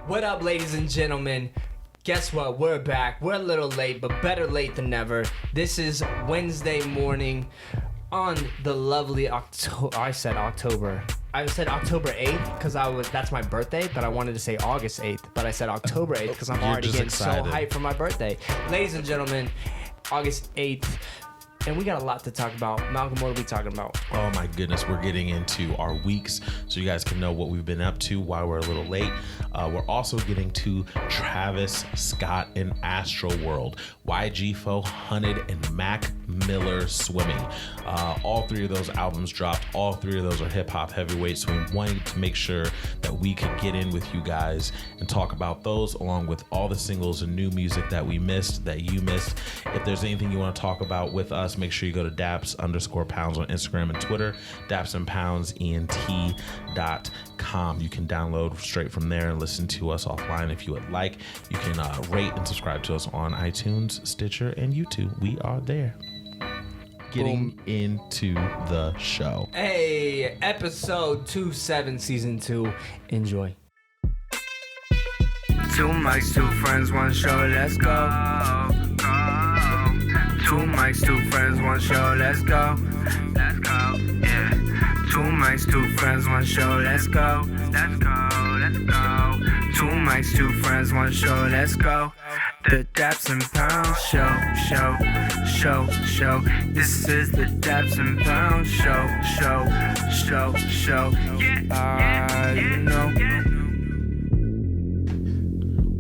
What up, ladies and gentlemen? Guess what? We're back. We're a little late, but better late than never. This is Wednesday morning on the lovely October. I said October 8th because that's my birthday, but I wanted to say August 8th, but I said October 8th because I'm already getting excited. So hyped for my birthday. Ladies and gentlemen, August 8th. And we got a lot to talk about. Malcolm, what are we talking about? Oh my goodness, we're getting into our weeks so you guys can know what we've been up to, why we're a little late. We're also getting to Travis Scott and Astroworld, YG Fo, Hunted, and Mac Miller Swimming. All three of those albums dropped. All three of those are hip-hop heavyweights, so we wanted to make sure that we could get in with you guys and talk about those along with all the singles and new music that we missed, that you missed. If there's anything you want to talk about with us, make sure you go to Daps_pounds on Instagram and Twitter, dapsandpoundsent.com. You can download straight from there and listen to us offline if you would like. You can rate and subscribe to us on iTunes, Stitcher, and YouTube. We are there. Getting into the show. Hey, episode 27, season 2. Enjoy. Two mics, two friends, one show, let's go. Two mics, two friends, one show, let's go. Let's go, yeah. Two mics, two friends, one show, let's go. Let's go, let's go. Two mics, two friends, one show, let's go. The Daps and Pounds show. This is the Daps and Pounds show. You know.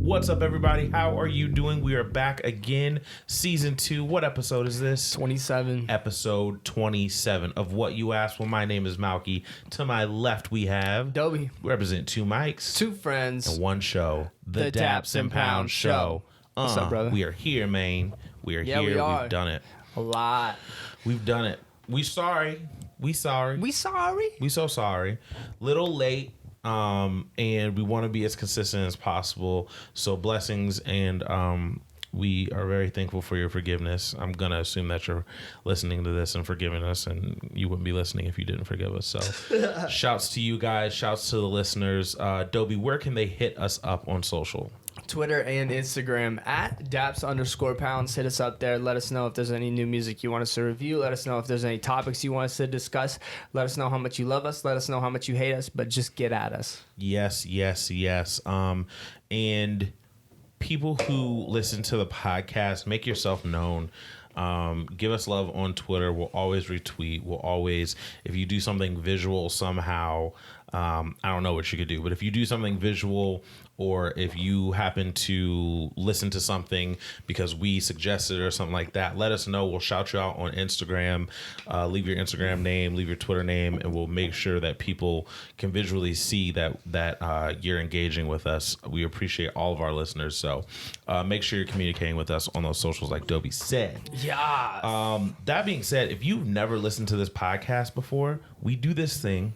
What's up, everybody? How are you doing? We are back again. Season 2. What episode is this? 27. Episode 27 of What You Asked. Well, my name is Malky. To my left, we have... Dobie. We represent two mics. Two friends. And one show. The Daps and Pounds show. What's up, brother? We are here, man. We are here. We are. We've done it. A lot. We've done it. We sorry. We so sorry. Little late. And we want to be as consistent as possible. So blessings, and we are very thankful for your forgiveness. I'm gonna assume that you're listening to this and forgiving us, and you wouldn't be listening if you didn't forgive us. So shouts to you guys, shouts to the listeners. Dobie, where can they hit us up on social? Twitter and Instagram at Daps_pounds. Hit us up there. Let us know if there's any new music you want us to review. Let us know if there's any topics you want us to discuss. Let us know how much you love us. Let us know how much you hate us, but just get at us. Yes. And people who listen to the podcast, make yourself known. Give us love on Twitter. We'll always retweet. We'll always, if you do something visual somehow, I don't know what you could do, but if you do something visual, or if you happen to listen to something because we suggested or something like that, let us know. We'll shout you out on Instagram. Leave your Instagram name, leave your Twitter name, and we'll make sure that people can visually see that you're engaging with us. We appreciate all of our listeners. So make sure you're communicating with us on those socials like Dobie said. Yeah. That being said, if you've never listened to this podcast before, we do this thing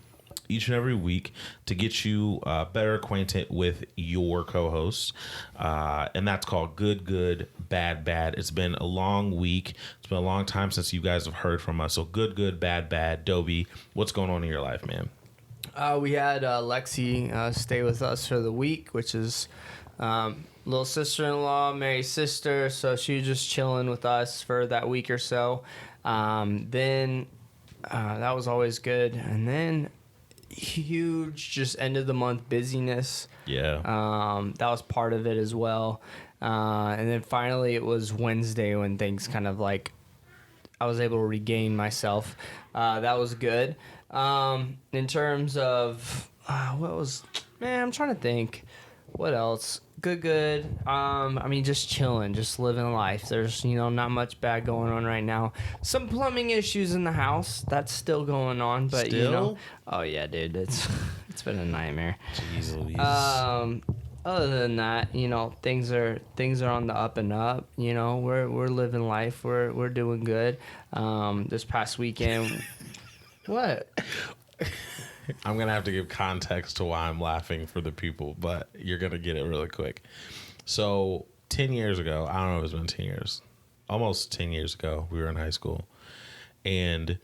each and every week to get you better acquainted with your co-hosts, and that's called Good, Bad. It's been a long week. It's been a long time since you guys have heard from us. So Good, Bad. Dobie, what's going on in your life, man? We had Lexi stay with us for the week, which is little sister-in-law, Mary's sister. So she was just chilling with us for that week or so. Then that was always good. And then huge just end of the month busyness. Yeah. That was part of it as well. And then finally it was Wednesday when things kind of like I was able to regain myself. That was good. In terms of I'm trying to think what else. Good. I mean, just chilling, just living life. There's, not much bad going on right now. Some plumbing issues in the house. That's still going on, but still? Oh yeah, dude, it's been a nightmare. Jeez Louise. Other than that, things are on the up and up. We're living life. We're doing good. This past weekend, what? I'm going to have to give context to why I'm laughing for the people, but you're going to get it really quick. So 10 years ago, I don't know if it's been 10 years, almost 10 years ago, we were in high school. And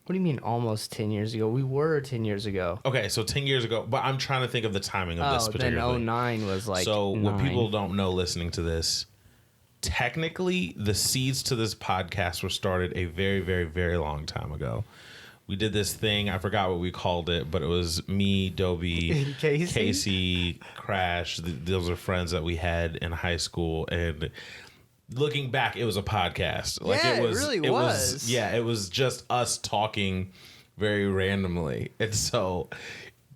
What do you mean almost 10 years ago? We were 10 years ago. Okay, so 10 years ago, but I'm trying to think of the timing of this particularly. Then 09 was like So 9. what people don't know listening to this, technically the seeds to this podcast were started a very, very, very long time ago. We did this thing, I forgot what we called it, but it was me, Dobie, Casey, Crash. Those are friends that we had in high school, and looking back, it was a podcast. Like it really was. It was just us talking very randomly. And so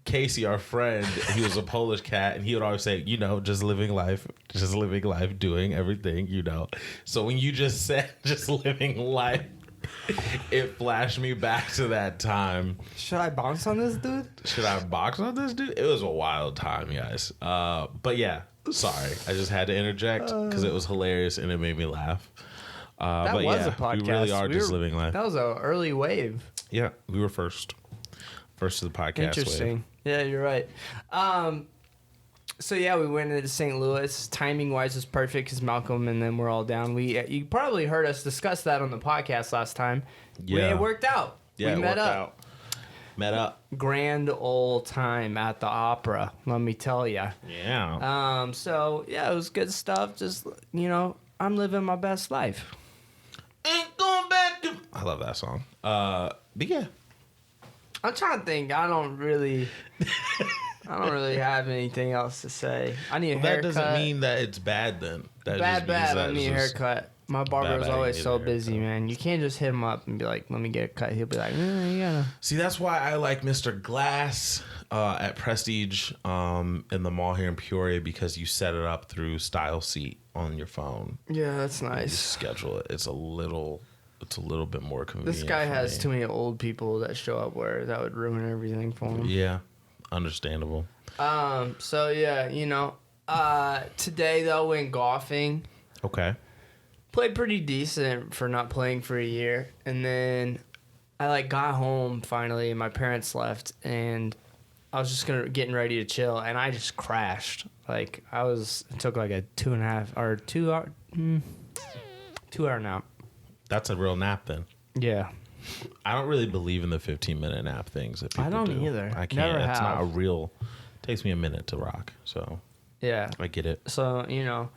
Casey, our friend, he was a Polish cat, and he would always say, just living life, doing everything, So when you just said just living life, it flashed me back to that time. Should I box on this dude? It was a wild time, guys. But yeah, sorry. I just had to interject because it was hilarious and it made me laugh. That but was yeah, a podcast. We really are just living life. That was an early wave. Yeah, we were first. First to the podcast Interesting. wave. Yeah, you're right. So yeah, we went into St. Louis. Timing wise was perfect because Malcolm and them were all down. You probably heard us discuss that on the podcast last time. Yeah, it worked out. Yeah, we met up. Met up. Grand old time at the opera. Let me tell you. Yeah. So yeah, it was good stuff. Just I'm living my best life. Ain't going back to. I love that song. But yeah. I'm trying to think. I don't really have anything else to say. I need a haircut. That doesn't mean that it's bad then. Bad. I need a haircut. My barber was always so busy, man. You can't just hit him up and be like, let me get a cut. He'll be like, you gotta. See, that's why I like Mr. Glass at Prestige in the mall here in Peoria, because you set it up through Style Seat on your phone. Yeah, that's nice. You schedule it. It's a little bit more convenient. This guy has too many old people that show up where that would ruin everything for him. Yeah, understandable. So yeah, today though went golfing. Okay. Played pretty decent for not playing for a year, and then I got home finally, and my parents left, and I was just getting ready to chill, and I just crashed. It took like a 2.5 or 2 hour 2 hour nap. That's a real nap then. Yeah. I don't really believe in the 15-minute nap things that people I don't do. either. I can't. Never It's have. not a real. It takes me a minute to rock. So Yeah. I get it. So now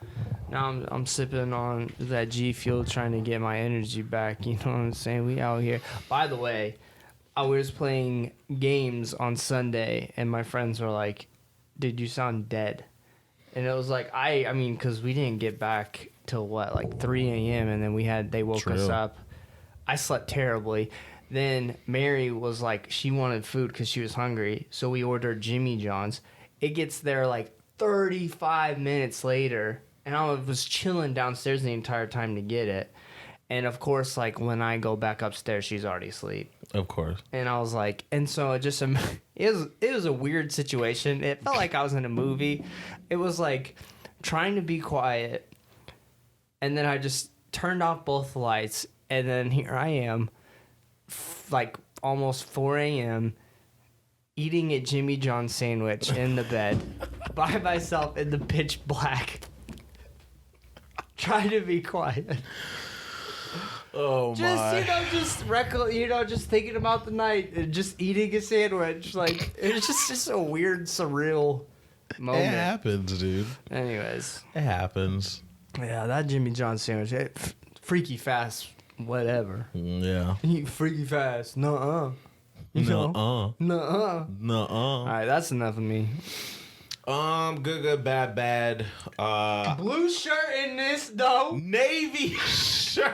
I'm sipping on that G Fuel, trying to get my energy back. You know what I'm saying? We out here. By the way, I was playing games on Sunday, and my friends were like, "Dude, you sound dead." And it was like I mean, because we didn't get back till 3 a.m. and then they woke us up. I slept terribly. Then Mary was like, she wanted food because she was hungry, so we ordered Jimmy John's. It gets there 35 minutes later, and I was chilling downstairs the entire time to get it. And of course, when I go back upstairs, she's already asleep. Of course. And I was like, and so it was a weird situation. It felt like I was in a movie. It was trying to be quiet, and then I just turned off both lights, and then here I am, almost 4 a.m., eating a Jimmy John's sandwich in the bed by myself in the pitch black, trying to be quiet. Oh my! Just thinking about the night and just eating a sandwich. It was just a weird, surreal moment. It happens, dude. Anyways, it happens. Yeah, that Jimmy John's sandwich, freaky fast, whatever. Yeah. You freaky fast, nuh-uh. Nuh-uh. Nuh-uh. Nuh-uh. All right, that's enough of me. Good, bad. Blue shirt in this though. Navy shirt.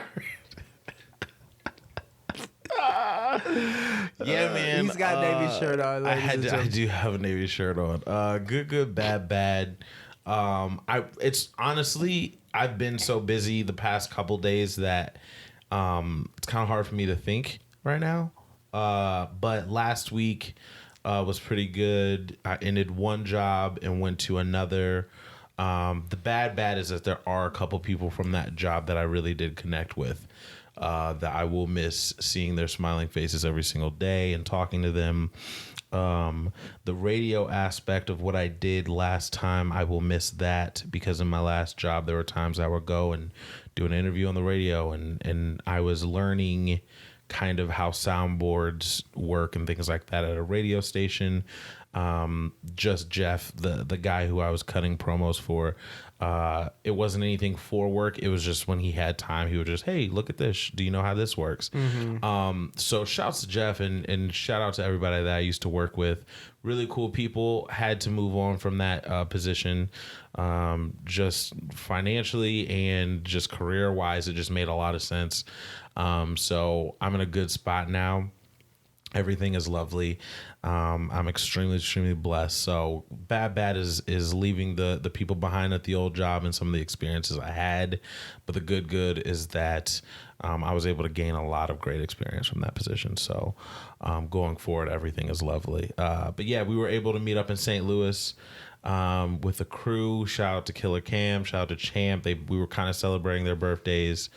Yeah, man. He's got a Navy shirt on. I do have a Navy shirt on. Good, bad. It's honestly, I've been so busy the past couple days that it's kind of hard for me to think right now. But last week was pretty good. I ended one job and went to another. The bad is that there are a couple people from that job that I really did connect with. That I will miss seeing their smiling faces every single day and talking to them. The radio aspect of what I did last time, I will miss that, because in my last job, there were times I would go and do an interview on the radio, and I was learning kind of how soundboards work and things like that at a radio station. Just Jeff, the guy who I was cutting promos for, it wasn't anything for work. It was just when he had time, he would just, hey, look at this. Do you know how this works? So shouts to Jeff and shout out to everybody that I used to work with. Really cool people. Had to move on from that position, just financially and just career wise. It just made a lot of sense. So I'm in a good spot now. Everything is lovely. I'm extremely blessed. So bad is leaving the people behind at the old job and some of the experiences I had. But the good is that I was able to gain a lot of great experience from that position. So going forward, everything is lovely. But yeah, we were able to meet up in St. Louis with the crew. Shout out to Killer Cam. Shout out to Champ. We were kind of celebrating their birthdays.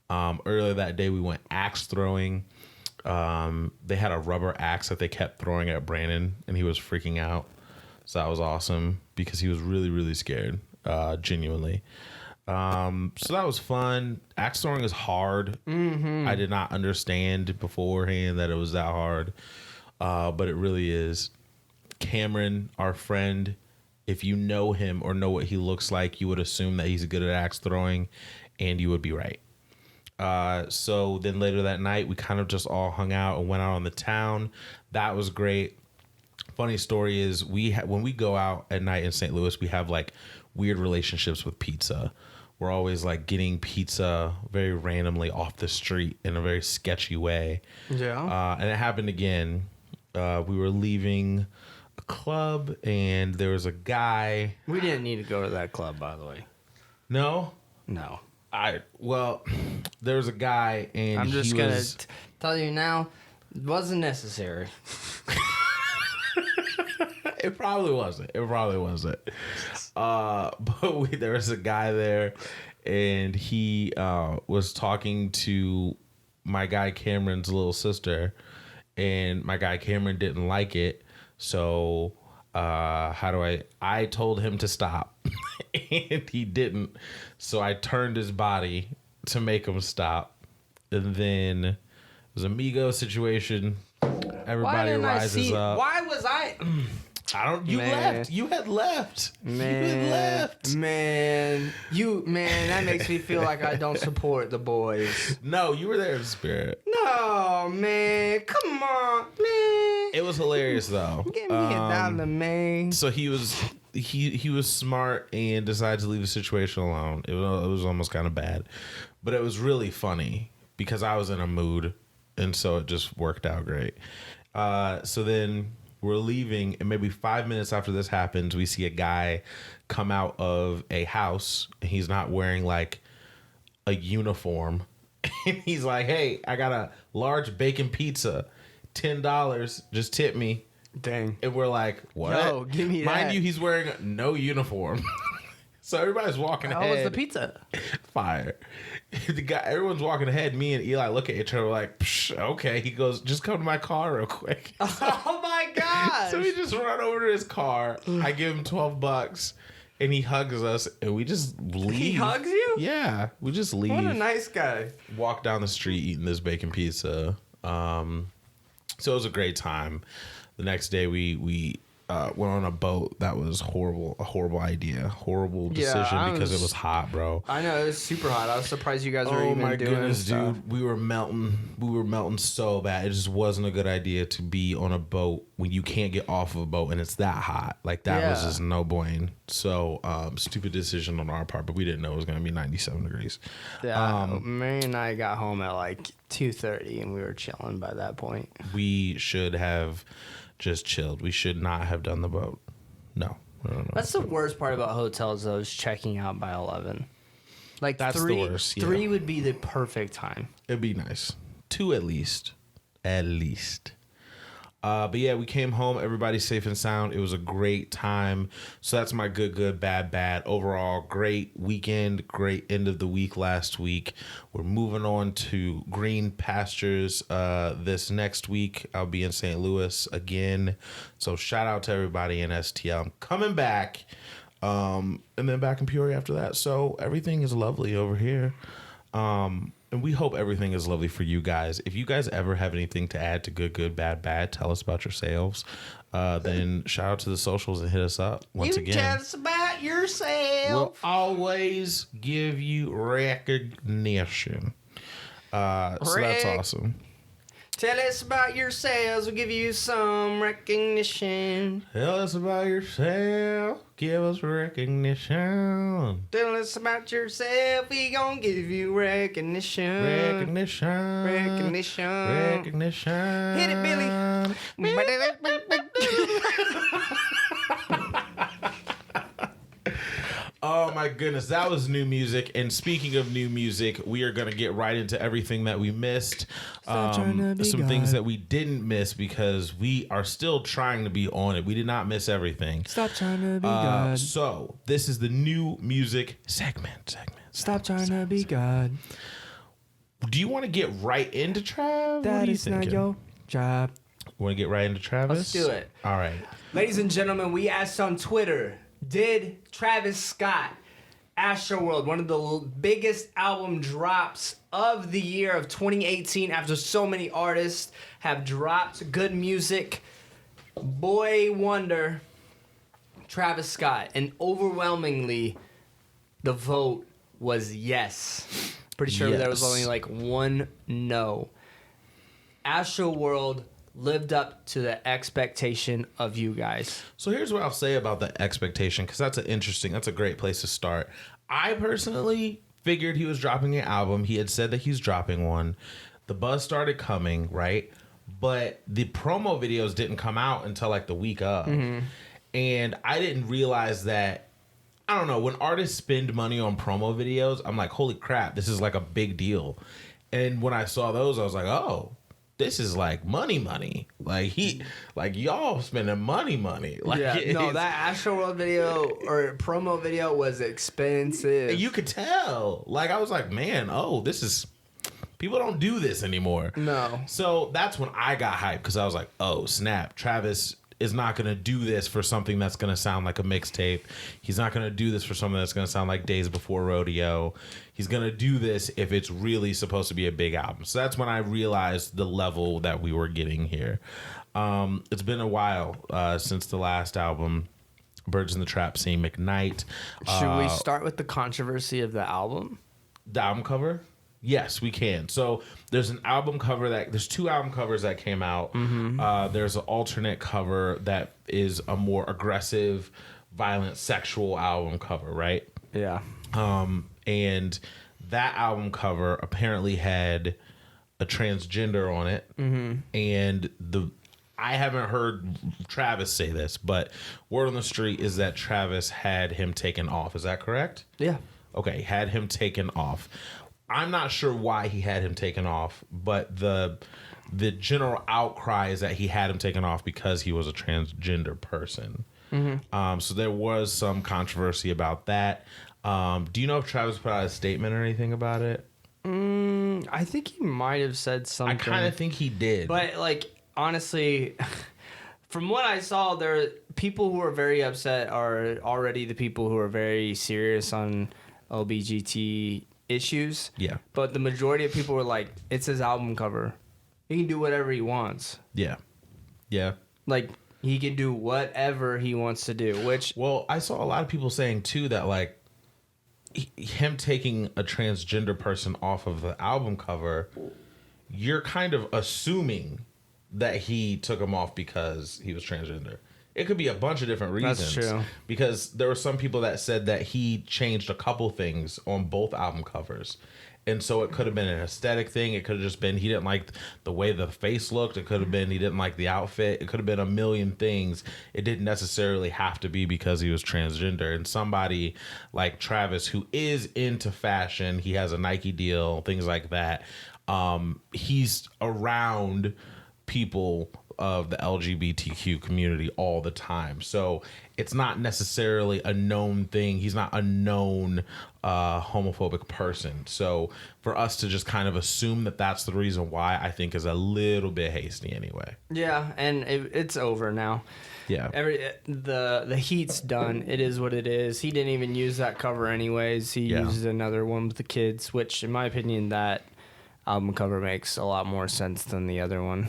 Earlier that day, we went axe throwing. They had a rubber axe that they kept throwing at Brandon, and he was freaking out. So that was awesome because he was really scared, genuinely. So that was fun. Axe throwing is hard. I did not understand beforehand that it was that hard, but it really is. Cameron, our friend, if you know him or know what he looks like, you would assume that he's good at axe throwing, and you would be right. So then later that night, we kind of just all hung out and went out on the town. That was great. Funny story is when we go out at night in St. Louis, we have like weird relationships with pizza. We're always like getting pizza very randomly off the street in a very sketchy way. Yeah. And it happened again. We were leaving a club and there was a guy. We didn't need to go to that club, by the way. No? No. There was a guy, and I'm just gonna tell you now, it wasn't necessary. It probably wasn't. But there was a guy there, and he was talking to my guy Cameron's little sister, and my guy Cameron didn't like it, so I told him to stop, and he didn't. So I turned his body to make him stop. And then it was an amigo situation. Everybody rises up. Why was I? Left. You had left. Man, that makes me feel like I don't support the boys. No, you were there in spirit. No, man. Come on, man. It was hilarious though. Give me $1, man. So he was smart and decided to leave the situation alone. It was almost kind of bad, but it was really funny because I was in a mood, and so it just worked out great. So then we're leaving, and maybe 5 minutes after this happens, we see a guy come out of a house. He's not wearing like a uniform, and he's like, "Hey, I got a large bacon pizza, $10. Just tip me." Dang. And we're like, what? Yo, give me that. Mind you, he's wearing no uniform. So everybody's walking ahead. How was the pizza? Fire. Everyone's walking ahead. Me and Eli look at each other like, psh, okay. He goes, just come to my car real quick. Oh my gosh. So we just run over to his car. I give him $12 and he hugs us and we just leave. He hugs you? Yeah. We just leave. What a nice guy. Walk down the street eating this bacon pizza. So it was a great time. The next day we went on a boat. That was horrible. A horrible idea. Horrible decision because it was hot, bro. I know, it was super hot. I was surprised you guys were even doing it. Oh my goodness, dude. We were melting. We were melting so bad. It just wasn't a good idea to be on a boat when you can't get off of a boat and it's that hot. Like that was just no bueno. So stupid decision on our part, but we didn't know it was going to be 97 degrees. Yeah, Mary and I got home at like 2:30 and we were chilling by that point. We should have just chilled. We should not have done the boat. No. That's the worst part about hotels, though, is checking out by 11. Like, that's the worst. Yeah. 3 would be the perfect time. It'd be nice. 2 at least. At least. But yeah, we came home. Everybody's safe and sound. It was a great time. So that's my good, bad. Overall, great weekend. Great end of the week last week. We're moving on to green pastures this next week. I'll be in St. Louis again. So shout out to everybody in STL. I'm coming back. And then back in Peoria after that. So everything is lovely over here. And we hope everything is lovely for you guys. If you guys ever have anything to add to good, bad, bad, tell us about yourselves. Then shout out to the socials and hit us up once again. Tell us about yourself. We'll always give you recognition. So that's awesome. Tell us about yourselves. We'll give you some recognition. Tell us about yourself. Give us recognition. Tell us about yourself. We gonna give you recognition. Recognition. Recognition. Recognition. Hit it, Billy. Oh my goodness, that was new music. And speaking of new music, we are going to get right into everything that we missed. Some things that we didn't miss because we are still trying to be on it. We did not miss everything. Stop trying to be God. So this is the new music segment. Stop trying to be God. Do you want to get right into Trav? That is not your job. Want to get right into Travis? Let's do it. All right. Ladies and gentlemen, we asked on Twitter, did Travis Scott, Astroworld, one of the biggest album drops of the year of 2018 after so many artists have dropped good music, boy wonder, Travis Scott. And overwhelmingly, the vote was yes. Pretty sure there was only like one no. Astroworld lived up to the expectation of you guys. So here's what I'll say about the expectation, because that's a great place to start. I personally figured he was dropping an album. He had said that he's dropping one. The buzz started coming, right? But the promo videos didn't come out until like the week of. Mm-hmm. And I didn't realize that, I don't know, when artists spend money on promo videos, I'm like, holy crap, this is like a big deal. And when I saw those, I was like, oh, this is like money. Like y'all spending money. Like, yeah, no, that Astroworld video or promo video was expensive. You could tell. Like, I was like, man, this is, people don't do this anymore. No. So that's when I got hyped, because I was like, oh snap, Travis is not going to do this for something that's going to sound like a mixtape. He's not going to do this for something that's going to sound like Days Before Rodeo. He's going to do this if it's really supposed to be a big album. So that's when I realized the level that we were getting here. It's been a while since the last album, Birds in the Trap Scene, McKnight. Should we start with the controversy of the album? The album cover? Yes, we can. So there's there's two album covers that came out. Mm-hmm. There's an alternate cover that is a more aggressive, violent, sexual album cover, right? Yeah. And that album cover apparently had a transgender on it. Mm-hmm. And I haven't heard Travis say this, but word on the street is that Travis had him taken off. Is that correct? Yeah. Okay, had him taken off. I'm not sure why he had him taken off, but the general outcry is that he had him taken off because he was a transgender person. Mm-hmm. So there was some controversy about that. Do you know if Travis put out a statement or anything about it? I think he might have said something. I kind of think he did. But, like, honestly, from what I saw, there people who are very upset are already the people who are very serious on LBGT issues. Yeah. But the majority of people were like, it's his album cover. He can do whatever he wants. Yeah. Yeah. Like, he can do whatever he wants to do, which... Well, I saw a lot of people saying, too, that, like, him taking a transgender person off of the album cover, you're kind of assuming that he took him off because he was transgender. It could be a bunch of different reasons. That's true. Because there were some people that said that he changed a couple things on both album covers. And so it could have been an aesthetic thing. It could have just been he didn't like the way the face looked. It could have been he didn't like the outfit. It could have been a million things. It didn't necessarily have to be because he was transgender. And somebody like Travis, who is into fashion, he has a Nike deal, things like that. He's around people of the LGBTQ community all the time. So it's not necessarily a known thing. He's not a known homophobic person. So for us to just kind of assume that that's the reason why, I think is a little bit hasty anyway. Yeah, and it's over now. Yeah. The heat's done. It is what it is. He didn't even use that cover anyways. He used another one with the kids, which in my opinion, that album cover makes a lot more sense than the other one.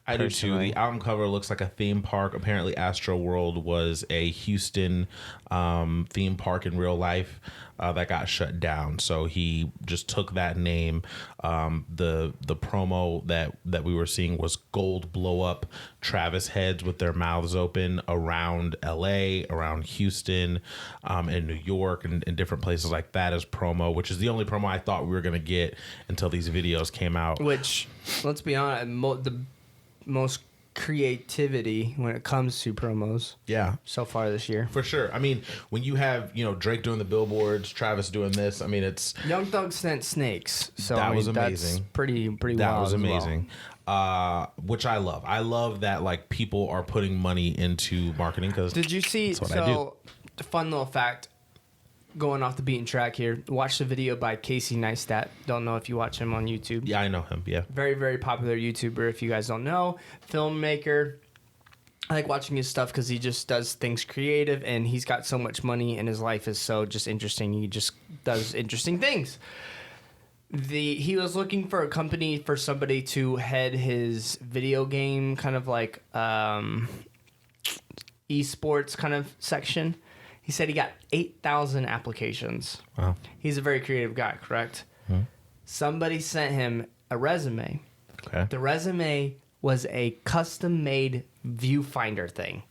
I do too. The album cover looks like a theme park. Apparently, Astroworld was a Houston theme park in real life that got shut down. So he just took that name. The promo that we were seeing was gold blow up Travis heads with their mouths open around LA, around Houston, and New York, and different places like that as promo, which is the only promo I thought we were going to get until these videos came out. Which, let's be honest, the most creativity when it comes to promos. Yeah. So far this year. For sure. I mean, when you have, Drake doing the billboards, Travis doing this, I mean, it's... Young Thug sent Snakes. So that was amazing. That's pretty wild. That was amazing. Which I love. I love that, like, people are putting money into marketing because did you see... that's what I do. A fun little fact, going off the beaten track here, watch the video by Casey Neistat. Don't know if you watch him on YouTube. Yeah, I know him. Yeah. Very, very popular YouTuber, if you guys don't know. Filmmaker. I like watching his stuff because he just does things creative, and he's got so much money, and his life is so just interesting. He just does interesting things. He was looking for a company for somebody to head his video game kind of like esports kind of section. He said he got 8,000 applications. Wow. He's a very creative guy, correct? Hmm. Somebody sent him a resume. Okay. The resume was a custom-made viewfinder thing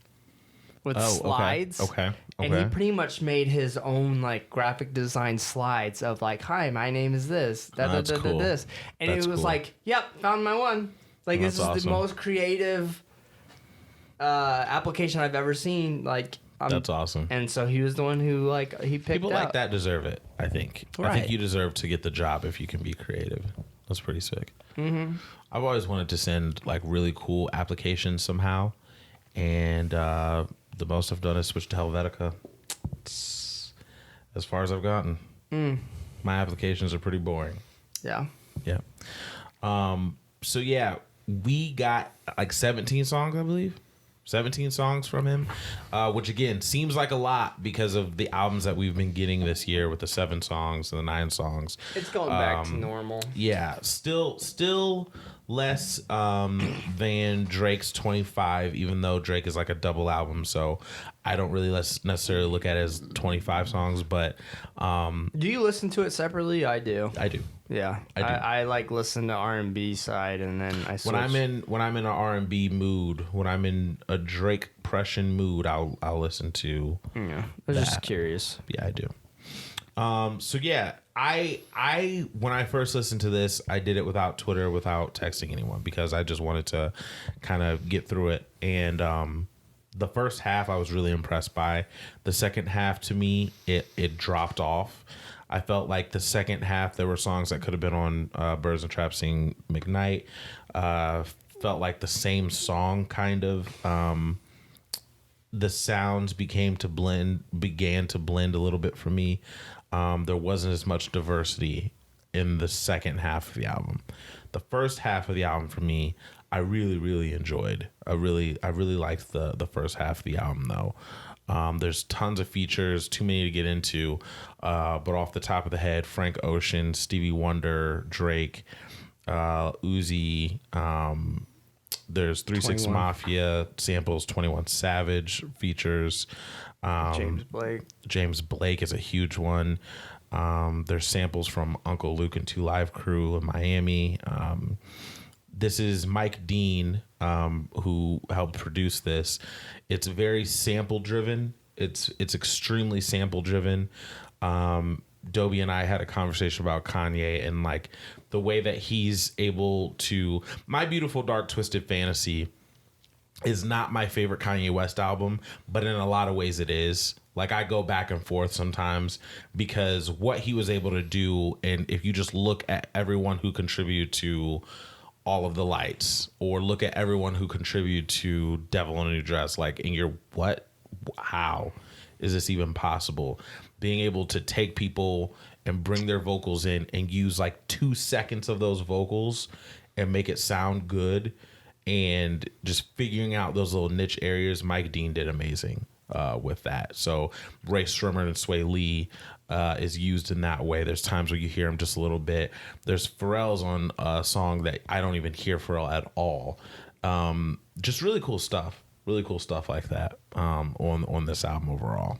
with slides. Okay. And he pretty much made his own like graphic design slides of like, "Hi, my name is this." That's cool. This. And That's it was cool. like, "Yep, found my one." Like That's this is awesome. the most creative application I've ever seen. Like that's awesome. And so he was the one who he picked People out. like that deserve it, I think. I Right. think you deserve to get the job if you can be creative. That's pretty sick. Mm-hmm. I've always wanted to send like really cool applications somehow, and the most I've done is switch to Helvetica. It's as far as I've gotten. My applications are pretty boring. Yeah. Yeah. So yeah, we got like 17 songs, I believe. 17 songs from him, which again seems like a lot because of the albums that we've been getting this year with the 7 songs and the 9 songs. It's going back to normal. Yeah, still less than Drake's 25, even though Drake is like a double album, so I don't really necessarily look at it as 25 songs, but Do you listen to it separately? I do. I do. Yeah, I like listen to R&B side, and then I switch. When I'm in an R&B mood, when I'm in a Drake Prussian mood, I'll listen to. Yeah, I was just curious. Yeah, I do. So yeah, I when I first listened to this, I did it without Twitter, without texting anyone, because I just wanted to kind of get through it. And the first half I was really impressed by. The second half, to me, it dropped off. I felt like the second half there were songs that could have been on Birds and Traps Sing McKnight. Felt like the same song kind of. The sounds began to blend a little bit for me. There wasn't as much diversity in the second half of the album. The first half of the album for me, I really, really enjoyed. I really liked the first half of the album though. There's tons of features, too many to get into. But off the top of the head, Frank Ocean, Stevie Wonder, Drake, Uzi, there's 3 6 Mafia samples, 21 Savage features. James Blake is a huge one. There's samples from Uncle Luke and 2 Live Crew in Miami. This is Mike Dean, who helped produce this. It's very sample driven. It's extremely sample driven. Dobie and I had a conversation about Kanye and like the way that he's able to. My Beautiful Dark Twisted Fantasy is not my favorite Kanye West album, but in a lot of ways it is. Like I go back and forth sometimes because what he was able to do, and if you just look at everyone who contributed to All of the Lights, or look at everyone who contributed to Devil in a New Dress, like in your what? How is this even possible? Being able to take people and bring their vocals in and use like 2 seconds of those vocals and make it sound good, and just figuring out those little niche areas. Mike Dean did amazing. with that. So Ray Shremmer and Sway Lee is used in that way. There's times where you hear him just a little bit. There's Pharrell's on a song that I don't even hear Pharrell at all. Just really cool stuff. Really cool stuff like that on this album overall.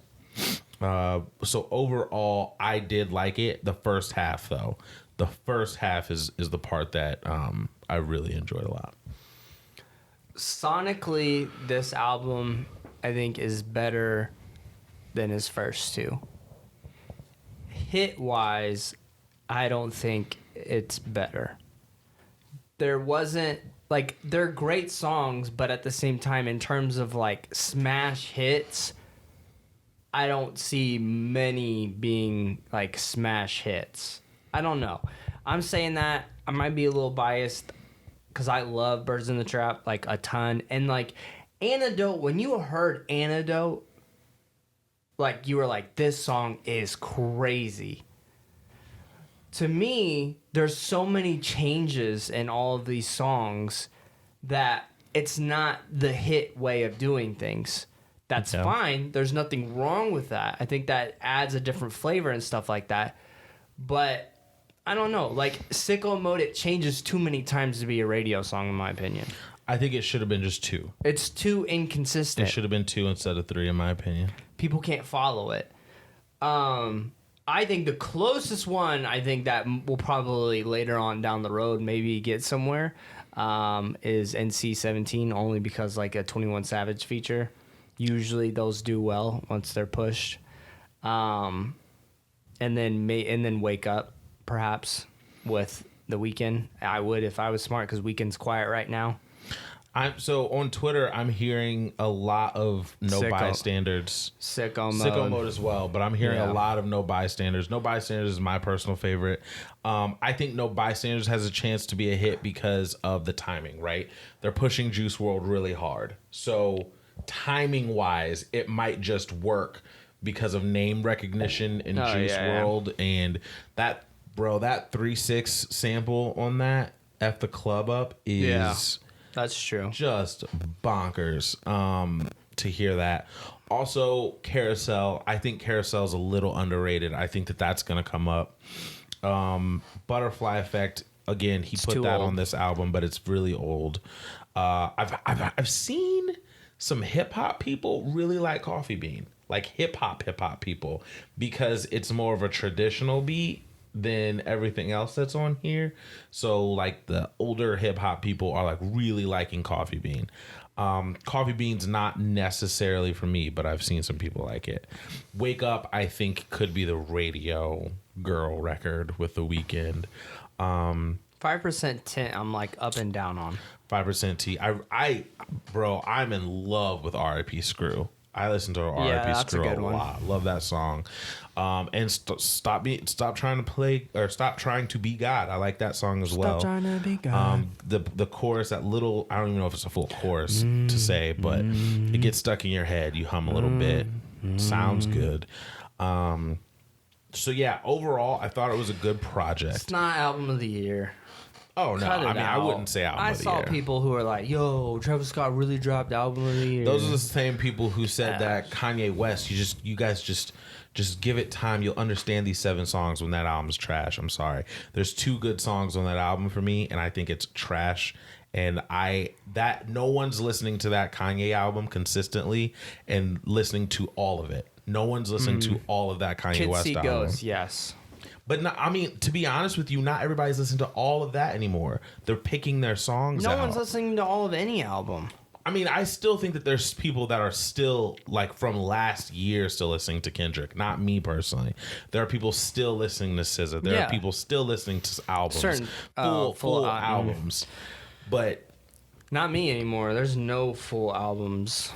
So overall, I did like it. The first half, though, the first half is the part that I really enjoyed a lot. Sonically, this album, I think, is better than his first two. Hit-wise, I don't think it's better. There wasn't, like, they're great songs, but at the same time, in terms of, like, smash hits, I don't see many being, like, smash hits. I don't know. I'm saying that. I might be a little biased because I love Birds in the Trap, like, a ton. And, like, Antidote, when you heard Antidote, like, you were like, this song is crazy. To me, there's so many changes in all of these songs that it's not the hit way of doing things. That's fine. There's nothing wrong with that. I think that adds a different flavor and stuff like that. But I don't know. Like, Sicko Mode, it changes too many times to be a radio song, in my opinion. I think it should have been just 2. It's too inconsistent. It should have been 2 instead of 3, in my opinion. People can't follow it. I think the closest one, I think that will probably later on down the road maybe get somewhere, is NC-17, only because, like, a 21 Savage feature. Usually those do well once they're pushed. And then Wake Up, perhaps, with The Weeknd. I would if I was smart, because Weeknd's quiet right now. So on Twitter, I'm hearing a lot of no bystanders. Sicko Mode as well, but I'm hearing a lot of no bystanders. No bystanders is my personal favorite. I think no bystanders has a chance to be a hit because of the timing, right? They're pushing Juice WRLD really hard. So timing wise, it might just work because of name recognition in Juice WRLD. And that 3-6 sample on that, F the Club Up, is... That's true. Just bonkers to hear that. Also, Carousel. I think Carousel's a little underrated. I think that's going to come up. Butterfly Effect. Again, he put that on this album, but it's really old. I've seen some hip hop people really like Coffee Bean, like hip hop people, because it's more of a traditional beat than everything else that's on here. So like the older hip hop people are like really liking Coffee Bean. Coffee Bean's not necessarily for me, but I've seen some people like it. Wake Up, I think, could be the radio girl record with The Weeknd. 5% Tint, I'm like up and down on. 5% T. Bro, I'm in love with R.I.P. Screw. I listen to R.I.P. Screw a lot. Love that song. And stop trying to play, or stop trying to be God. I like that song as well. Stop trying to be God. The chorus, that little, I don't even know if it's a full chorus to say, but it gets stuck in your head. You hum a little bit. Sounds good. So yeah, overall, I thought it was a good project. It's not album of the year. Oh, no. I mean, I wouldn't say album of the year. I saw people who are like, yo, Travis Scott really dropped album of the year. Those are the same people who said that Kanye West, you guys just give it time. You'll understand these 7 songs when that album's trash. I'm sorry. There's 2 good songs on that album for me, and I think it's trash. And no one's listening to that Kanye album consistently and listening to all of it. No one's listening to all of that Kanye West album. Goes, yes. But no, I mean, to be honest with you, not everybody's listening to all of that anymore. They're picking their songs out. No one's listening to all of any album. I mean, I still think that there's people that are still, like, from last year still listening to Kendrick. Not me personally. There are people still listening to SZA. There are people still listening to albums. Certain full albums. But not me anymore. There's no full albums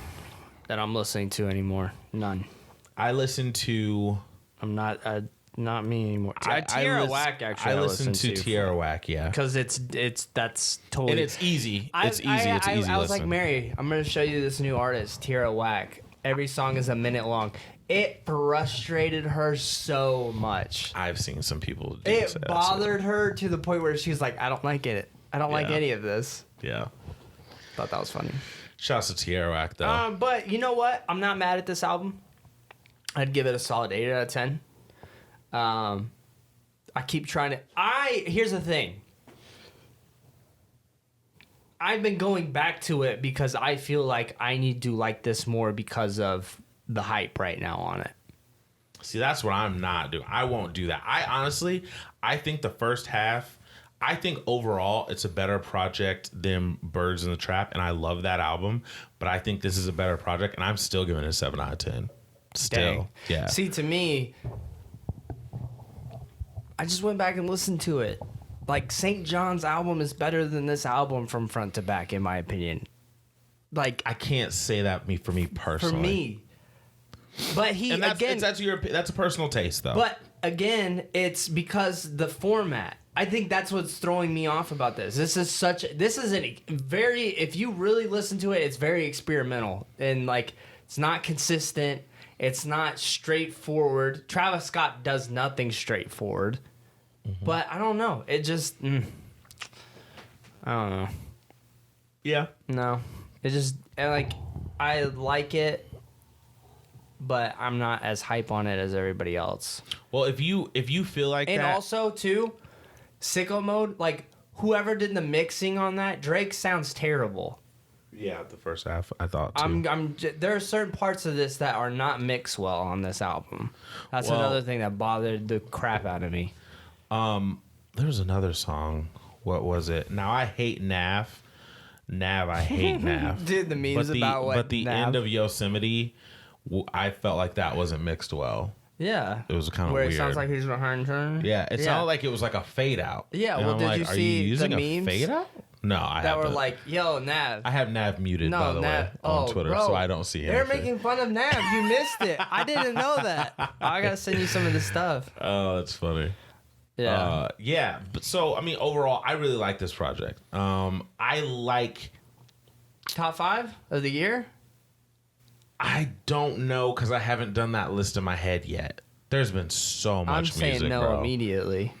that I'm listening to anymore. None. I listen to... Not me anymore. H.E.R. Whack, actually. I listen to H.E.R. Whack, yeah. Because that's totally... And it's easy. It's easy. I was like, Mary, I'm going to show you this new artist, H.E.R. Whack. Every song is a minute long. It frustrated her so much. I've seen some people do it bothered her to the point where she's like, I don't like it. I don't like any of this. Yeah. Thought that was funny. Shouts to H.E.R. Whack though. But you know what? I'm not mad at this album. I'd give it a solid 8 out of 10. I keep trying to... Here's the thing. I've been going back to it because I feel like I need to like this more because of the hype right now on it. See, that's what I'm not doing. I won't do that. I think the first half, I think overall it's a better project than Birds in the Trap, and I love that album, but I think this is a better project, and I'm still giving it a 7 out of 10. Still. Dang. Yeah. See, to me, I just went back and listened to it. Like, St. John's album is better than this album from front to back, in my opinion. Like, I can't say that for me personally. For me. But that's a personal taste, though. But again, it's because the format. I think that's what's throwing me off about this. This is if you really listen to it, it's very experimental. And, like, it's not consistent. It's not straightforward. Travis Scott does nothing straightforward. Mm-hmm. But I don't know. It just... I don't know. Yeah. No. It just... Like, I like it, but I'm not as hype on it as everybody else. Well, if you feel like and that... And also, too, Sicko Mode, like, whoever did the mixing on that, Drake sounds terrible. Yeah, the first half, I thought, too. There are certain parts of this that are not mixed well on this album. That's another thing that bothered the crap out of me. There's another song. What was it? Now, I hate Nav. I hate Nav. Dude, the memes about what? But the Nav? end of Yosemite, I felt like that wasn't mixed well. Yeah. It was kind of weird. Where it sounds like he's behind turn. Yeah, it sounded like it was like a fade out. Yeah, well, did you see the memes? A fade out? No, I haven't. That were like, yo, Nav. I have Nav muted, by the way, on Twitter, bro, so I don't see anything. They're making fun of Nav. You missed it. I didn't know that. I got to send you some of the stuff. Oh, that's funny. Yeah. Yeah. But so, I mean, overall, I really like this project. I like... Top 5 of the year? I don't know, because I haven't done that list in my head yet. There's been so much music, I'm saying no bro. Immediately.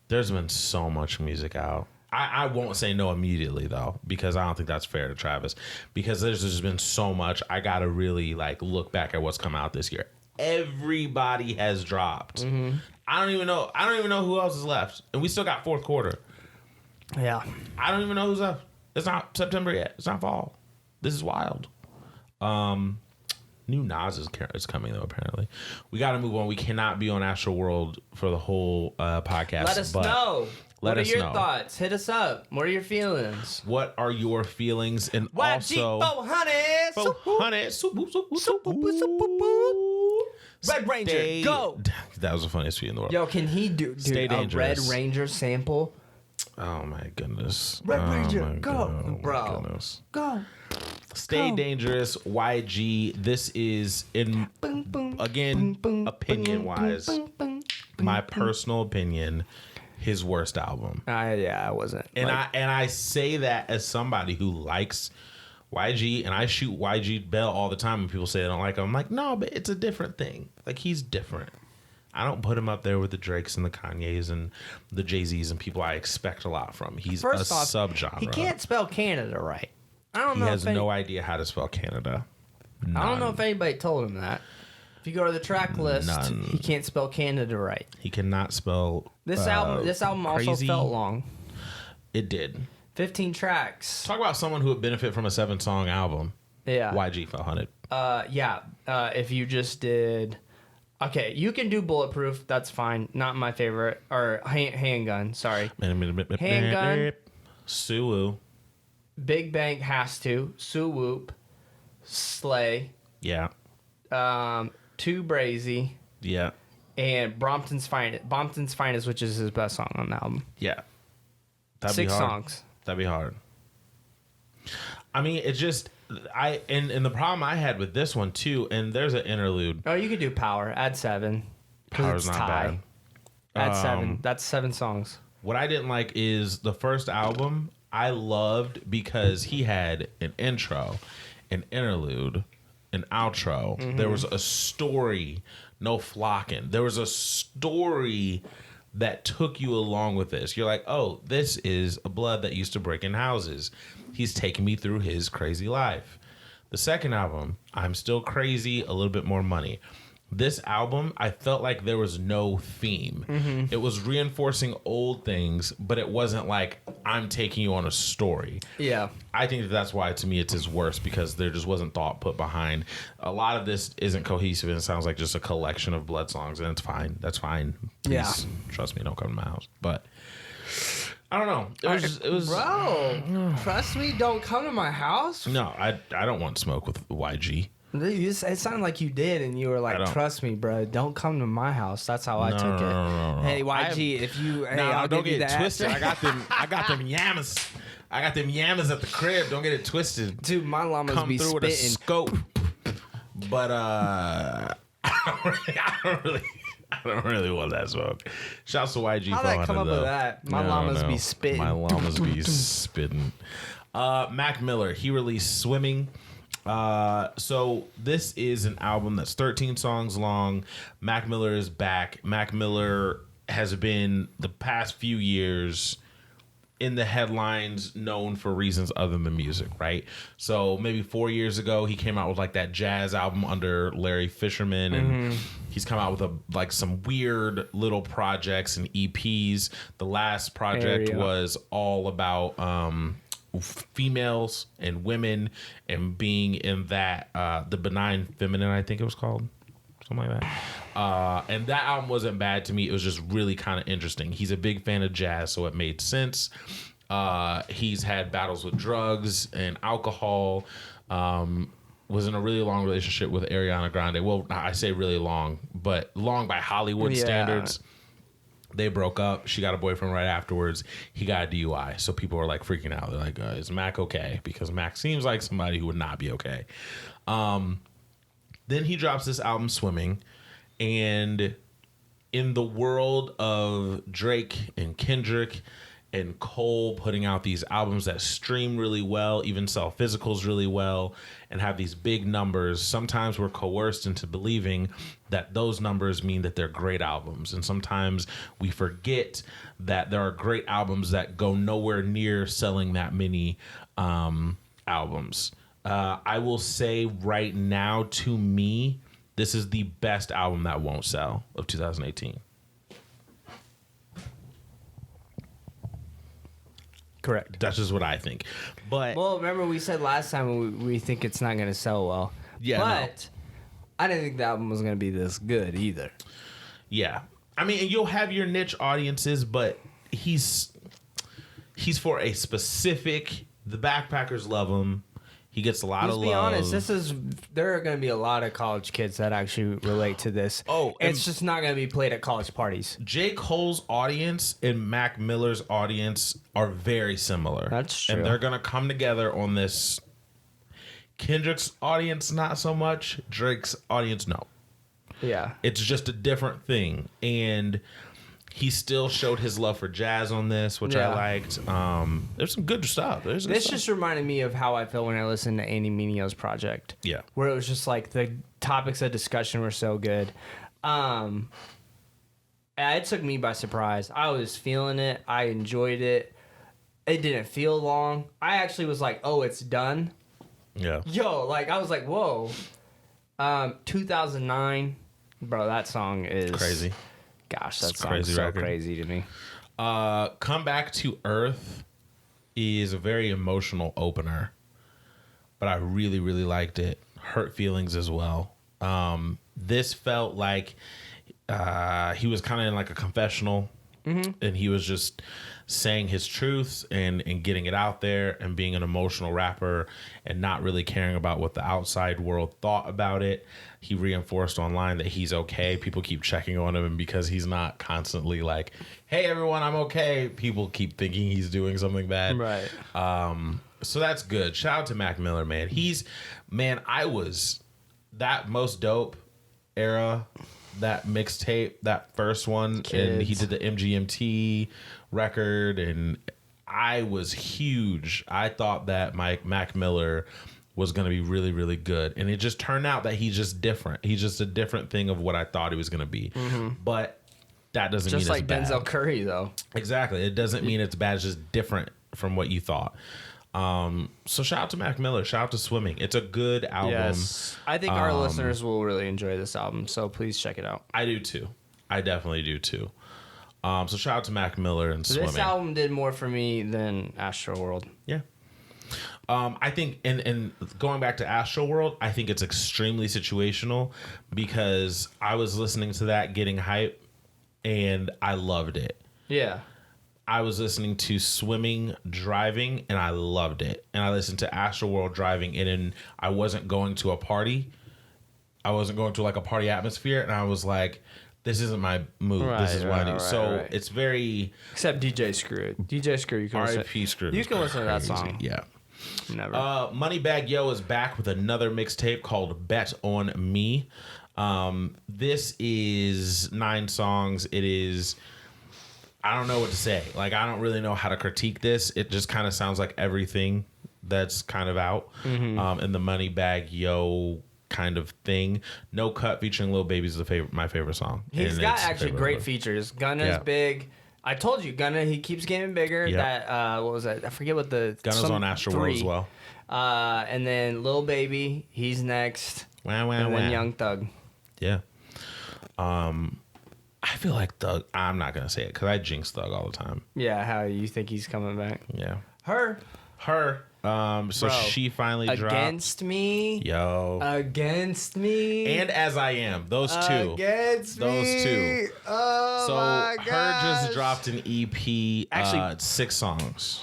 There's been so much music out. I won't say no immediately, though, because I don't think that's fair to Travis. Because there's just been so much. I got to really, like, look back at what's come out this year. Everybody has dropped. Mm-hmm. I don't even know who else is left. And we still got fourth quarter. Yeah. I don't even know who's left. It's not September yet. It's not fall. This is wild. New Nas is coming, though, apparently. We got to move on. We cannot be on Astroworld for the whole podcast. Let us know. What are your know. thoughts? Hit us up. What are your feelings? What are your feelings? And YG also... 400. Red Ranger, go. That was the funniest tweet in the world. Yo, can he do a Red Ranger sample? Oh, my goodness. Red Ranger, go. Bro. Goodness. Go. Stay dangerous, YG. This is, opinion-wise, my personal opinion, his worst album. I wasn't. And I say that as somebody who likes YG, and I shoot YG Bell all the time when people say they don't like him. I'm like, no, but it's a different thing. Like, he's different. I don't put him up there with the Drakes and the Kanyes and the Jay-Z's and people I expect a lot from. He's First a off, subgenre. He can't spell Canada right. I don't know. He has no idea how to spell Canada. None. I don't know if anybody told him that. If you go to the track list, he can't spell Canada right. He cannot spell. This album also felt long. It did. 15 tracks. Talk about someone who would benefit from a 7-song album. Yeah. YG 500. Yeah. If you just did. Okay, you can do Bulletproof. That's fine. Not my favorite. Or Handgun. Sorry. Handgun. Suwoo. Big Bang has to. Sue Whoop. Slay. Yeah. Too Brazy. Yeah. And Brompton's Finest, which is his best song on the album. Yeah. That'd 6 be hard. songs. That'd be hard. I mean, it's just and the problem I had with this one too, and there's an interlude. Oh, you could do Power. Add 7. Power's not bad. Add 7. That's 7 songs. What I didn't like is the first album I loved because he had an intro, an interlude, an outro. Mm-hmm. There was a story, no flocking. There was a story that took you along with this. You're like, oh, this is a blood that used to break in houses. He's taking me through his crazy life. The second album, I'm Still Crazy, a little bit more money. This album, I felt like there was no theme. Mm-hmm. It was reinforcing old things, but it wasn't like, I'm taking you on a story. Yeah. I think that's why, to me, it's his worst, because there just wasn't thought put behind. A lot of this isn't cohesive, and it sounds like just a collection of blood songs, and it's fine. That's fine. Please, trust me, don't come to my house. But I don't know. It was bro, trust me, don't come to my house. No, I don't want smoke with YG. It sounded like you did, and you were like, "Trust me, bro. Don't come to my house." That's how I took it. No. Hey, YG, if you, I'll don't give you get it that. twisted. I got them yamas. I got them yamas at the crib. Don't get it twisted. Dude, my llamas Come be through spitting. with a scope. But I don't really want that smoke. Shouts to YG. How'd I come up with that? My llamas be spitting. My llamas be spitting. Mac Miller, he released Swimming. So this is an album that's 13 songs long. Mac Miller is back. Mac Miller has been, the past few years, in the headlines, known for reasons other than music, right? So maybe 4 years ago, he came out with like that jazz album under Larry Fisherman, and he's come out with some weird little projects and EPs. The last project was all about females and women and being in that the Benign Feminine, I think it was called, something like that. And that album wasn't bad to me. It was just really kind of interesting. He's a big fan of jazz, so it made sense. He's had battles with drugs and alcohol. Was in a really long relationship with Ariana Grande. Well, I say really long, but long by Hollywood standards. They broke up. She got a boyfriend right afterwards. He got a DUI. So people were like freaking out. They're like, is Mac okay? Because Mac seems like somebody who would not be okay. Then he drops this album, Swimming. And in the world of Drake and Kendrick and Cole putting out these albums that stream really well, even sell physicals really well, and have these big numbers, sometimes we're coerced into believing that those numbers mean that they're great albums. And sometimes we forget that there are great albums that go nowhere near selling that many albums. I will say right now, to me, this is the best album that won't sell of 2018. Correct. That's just what I think. But remember we said last time we think it's not going to sell well. Yeah, but I didn't think the album was going to be this good either. Yeah, I mean, you'll have your niche audiences, but he's for a specific. The backpackers love him. He gets a lot of love. Let's be honest. There are going to be a lot of college kids that actually relate to this. Oh, it's just not going to be played at college parties. J. Cole's audience and Mac Miller's audience are very similar. That's true. And they're going to come together on this. Kendrick's audience, not so much. Drake's audience, no. Yeah. It's just a different thing. And he still showed his love for jazz on this, which I liked. There's some good stuff. This just reminded me of how I felt when I listened to Andy Minio's project. Yeah. Where it was just like the topics of discussion were so good. It took me by surprise. I was feeling it. I enjoyed it. It didn't feel long. I actually was like, oh, it's done. Yeah. I was like, whoa. 2009. Bro, that song is crazy. Gosh, that song's so crazy to me. Come Back to Earth is a very emotional opener, but I really, really liked it. Hurt Feelings as well. This felt like he was kind of in like a confessional, and he was just saying his truths and getting it out there and being an emotional rapper and not really caring about what the outside world thought about it. He reinforced online that he's okay. People keep checking on him, and because he's not constantly like, hey, everyone, I'm okay, people keep thinking he's doing something bad. Right. So that's good. Shout out to Mac Miller, man. I was that Most Dope era, that mixtape, that first one, and he did the MGMT record, and I was huge. I thought that Mac Miller was going to be really, really good, and it just turned out that he's just different. He's just a different thing of what I thought he was going to be. But that doesn't Just mean like it's bad. Denzel Curry, though. Exactly. It doesn't mean it's bad. It's just different from what you thought. So shout out to Mac Miller. Shout out to Swimming. It's a good album. Yes. I think our listeners will really enjoy this album, so please check it out. I do too. I definitely do too. So shout out to Mac Miller and Swimming. This album did more for me than Astroworld. Yeah. I think, and going back to Astroworld, I think it's extremely situational because I was listening to that, getting hype, and I loved it. Yeah. I was listening to Swimming driving, and I loved it. And I listened to Astroworld driving, and then I wasn't going to a party. I wasn't going to like a party atmosphere, and I was like, this isn't my mood. Right, this is what I do. right, So right. it's very Except DJ Screw. DJ Screw, you can listen. R.I.P. Screw. You can listen to that Crazy. song. Yeah. Never. Moneybag Yo is back with another mixtape called Bet on Me. This is 9 songs. It is, I don't know what to say. Like, I don't really know how to critique this. It just kind of sounds like everything that's kind of out in the Moneybag Yo kind of thing. No Cut featuring Lil Baby is my favorite song. He's And got it's actually favorite great ever. features. Gunna's Yeah. big. I told you, Gunna, he keeps getting bigger. Yep. That, what was that? I forget what the... Gunna's some on Astroworld 3. as well. And then Lil Baby, he's next. Wow, wow, And wow. then Young Thug. Yeah. I feel like Thug, I'm not going to say it because I jinx Thug all the time. Yeah, how you think he's coming back? Yeah. Her. So Bro, she finally dropped. Against Me. Yo. Against Me. And As I Am. Those two. Against Those Me. two. Oh, So my her gosh. just dropped an EP. Actually- 6 songs.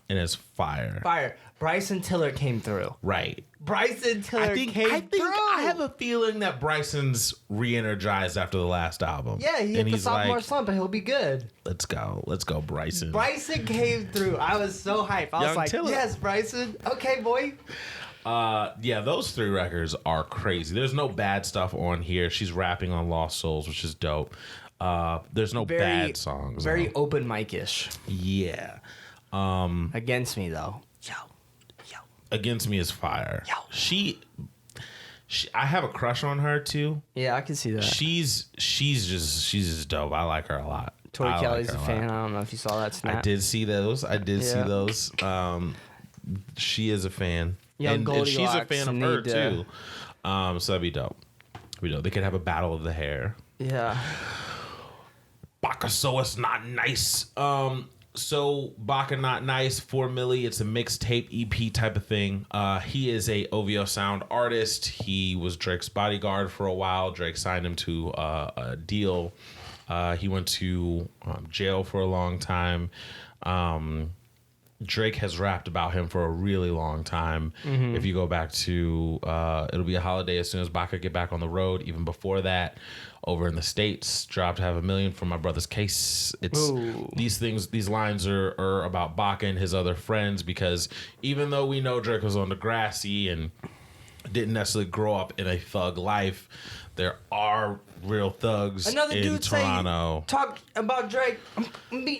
And it's fire. Fire. Bryson Tiller came through. Right. Bryson Tiller I think came through. I have a feeling that Bryson's re-energized after the last album. Yeah, he hit and the he's sophomore like, slump, but he'll be good. let's go, Bryson. Bryson came through. I was so hyped. I was Young like, Tiller. yes, Bryson. Okay, boy. Yeah, those 3 records are crazy. There's no bad stuff on here. She's rapping on Lost Souls, which is dope. There's no bad songs. Very though. open mic-ish. Yeah. Against Me, though. Yo. Against Me is fire. Yo. She I have a crush on her too. Yeah, I can see that. She's just dope. I like her a lot. Tori I like Kelly's her a lot. fan. I don't know if you saw that snap. I did see those. Yeah. She is a fan. Young and she's a Goldilocks fan of her need to- too. So that'd be dope. They could have a battle of the hair. Yeah. Baka, so it's not nice. So Baka Not Nice for Melly. It's a mixtape EP type of thing. He is a OVO sound artist. He was Drake's bodyguard for a while. Drake signed him to a deal. He went to jail for a long time. Drake has rapped about him for a really long time. If you go back to It'll Be a Holiday, as soon as Baka get back on the road, even before that, over in the States, dropped Have a Million for My Brother's Case. It's Ooh. these lines are about Baka and his other friends, because even though we know Drake was on Degrassi and didn't necessarily grow up in a thug life, there are real thugs Another in dude Toronto. talk about Drake.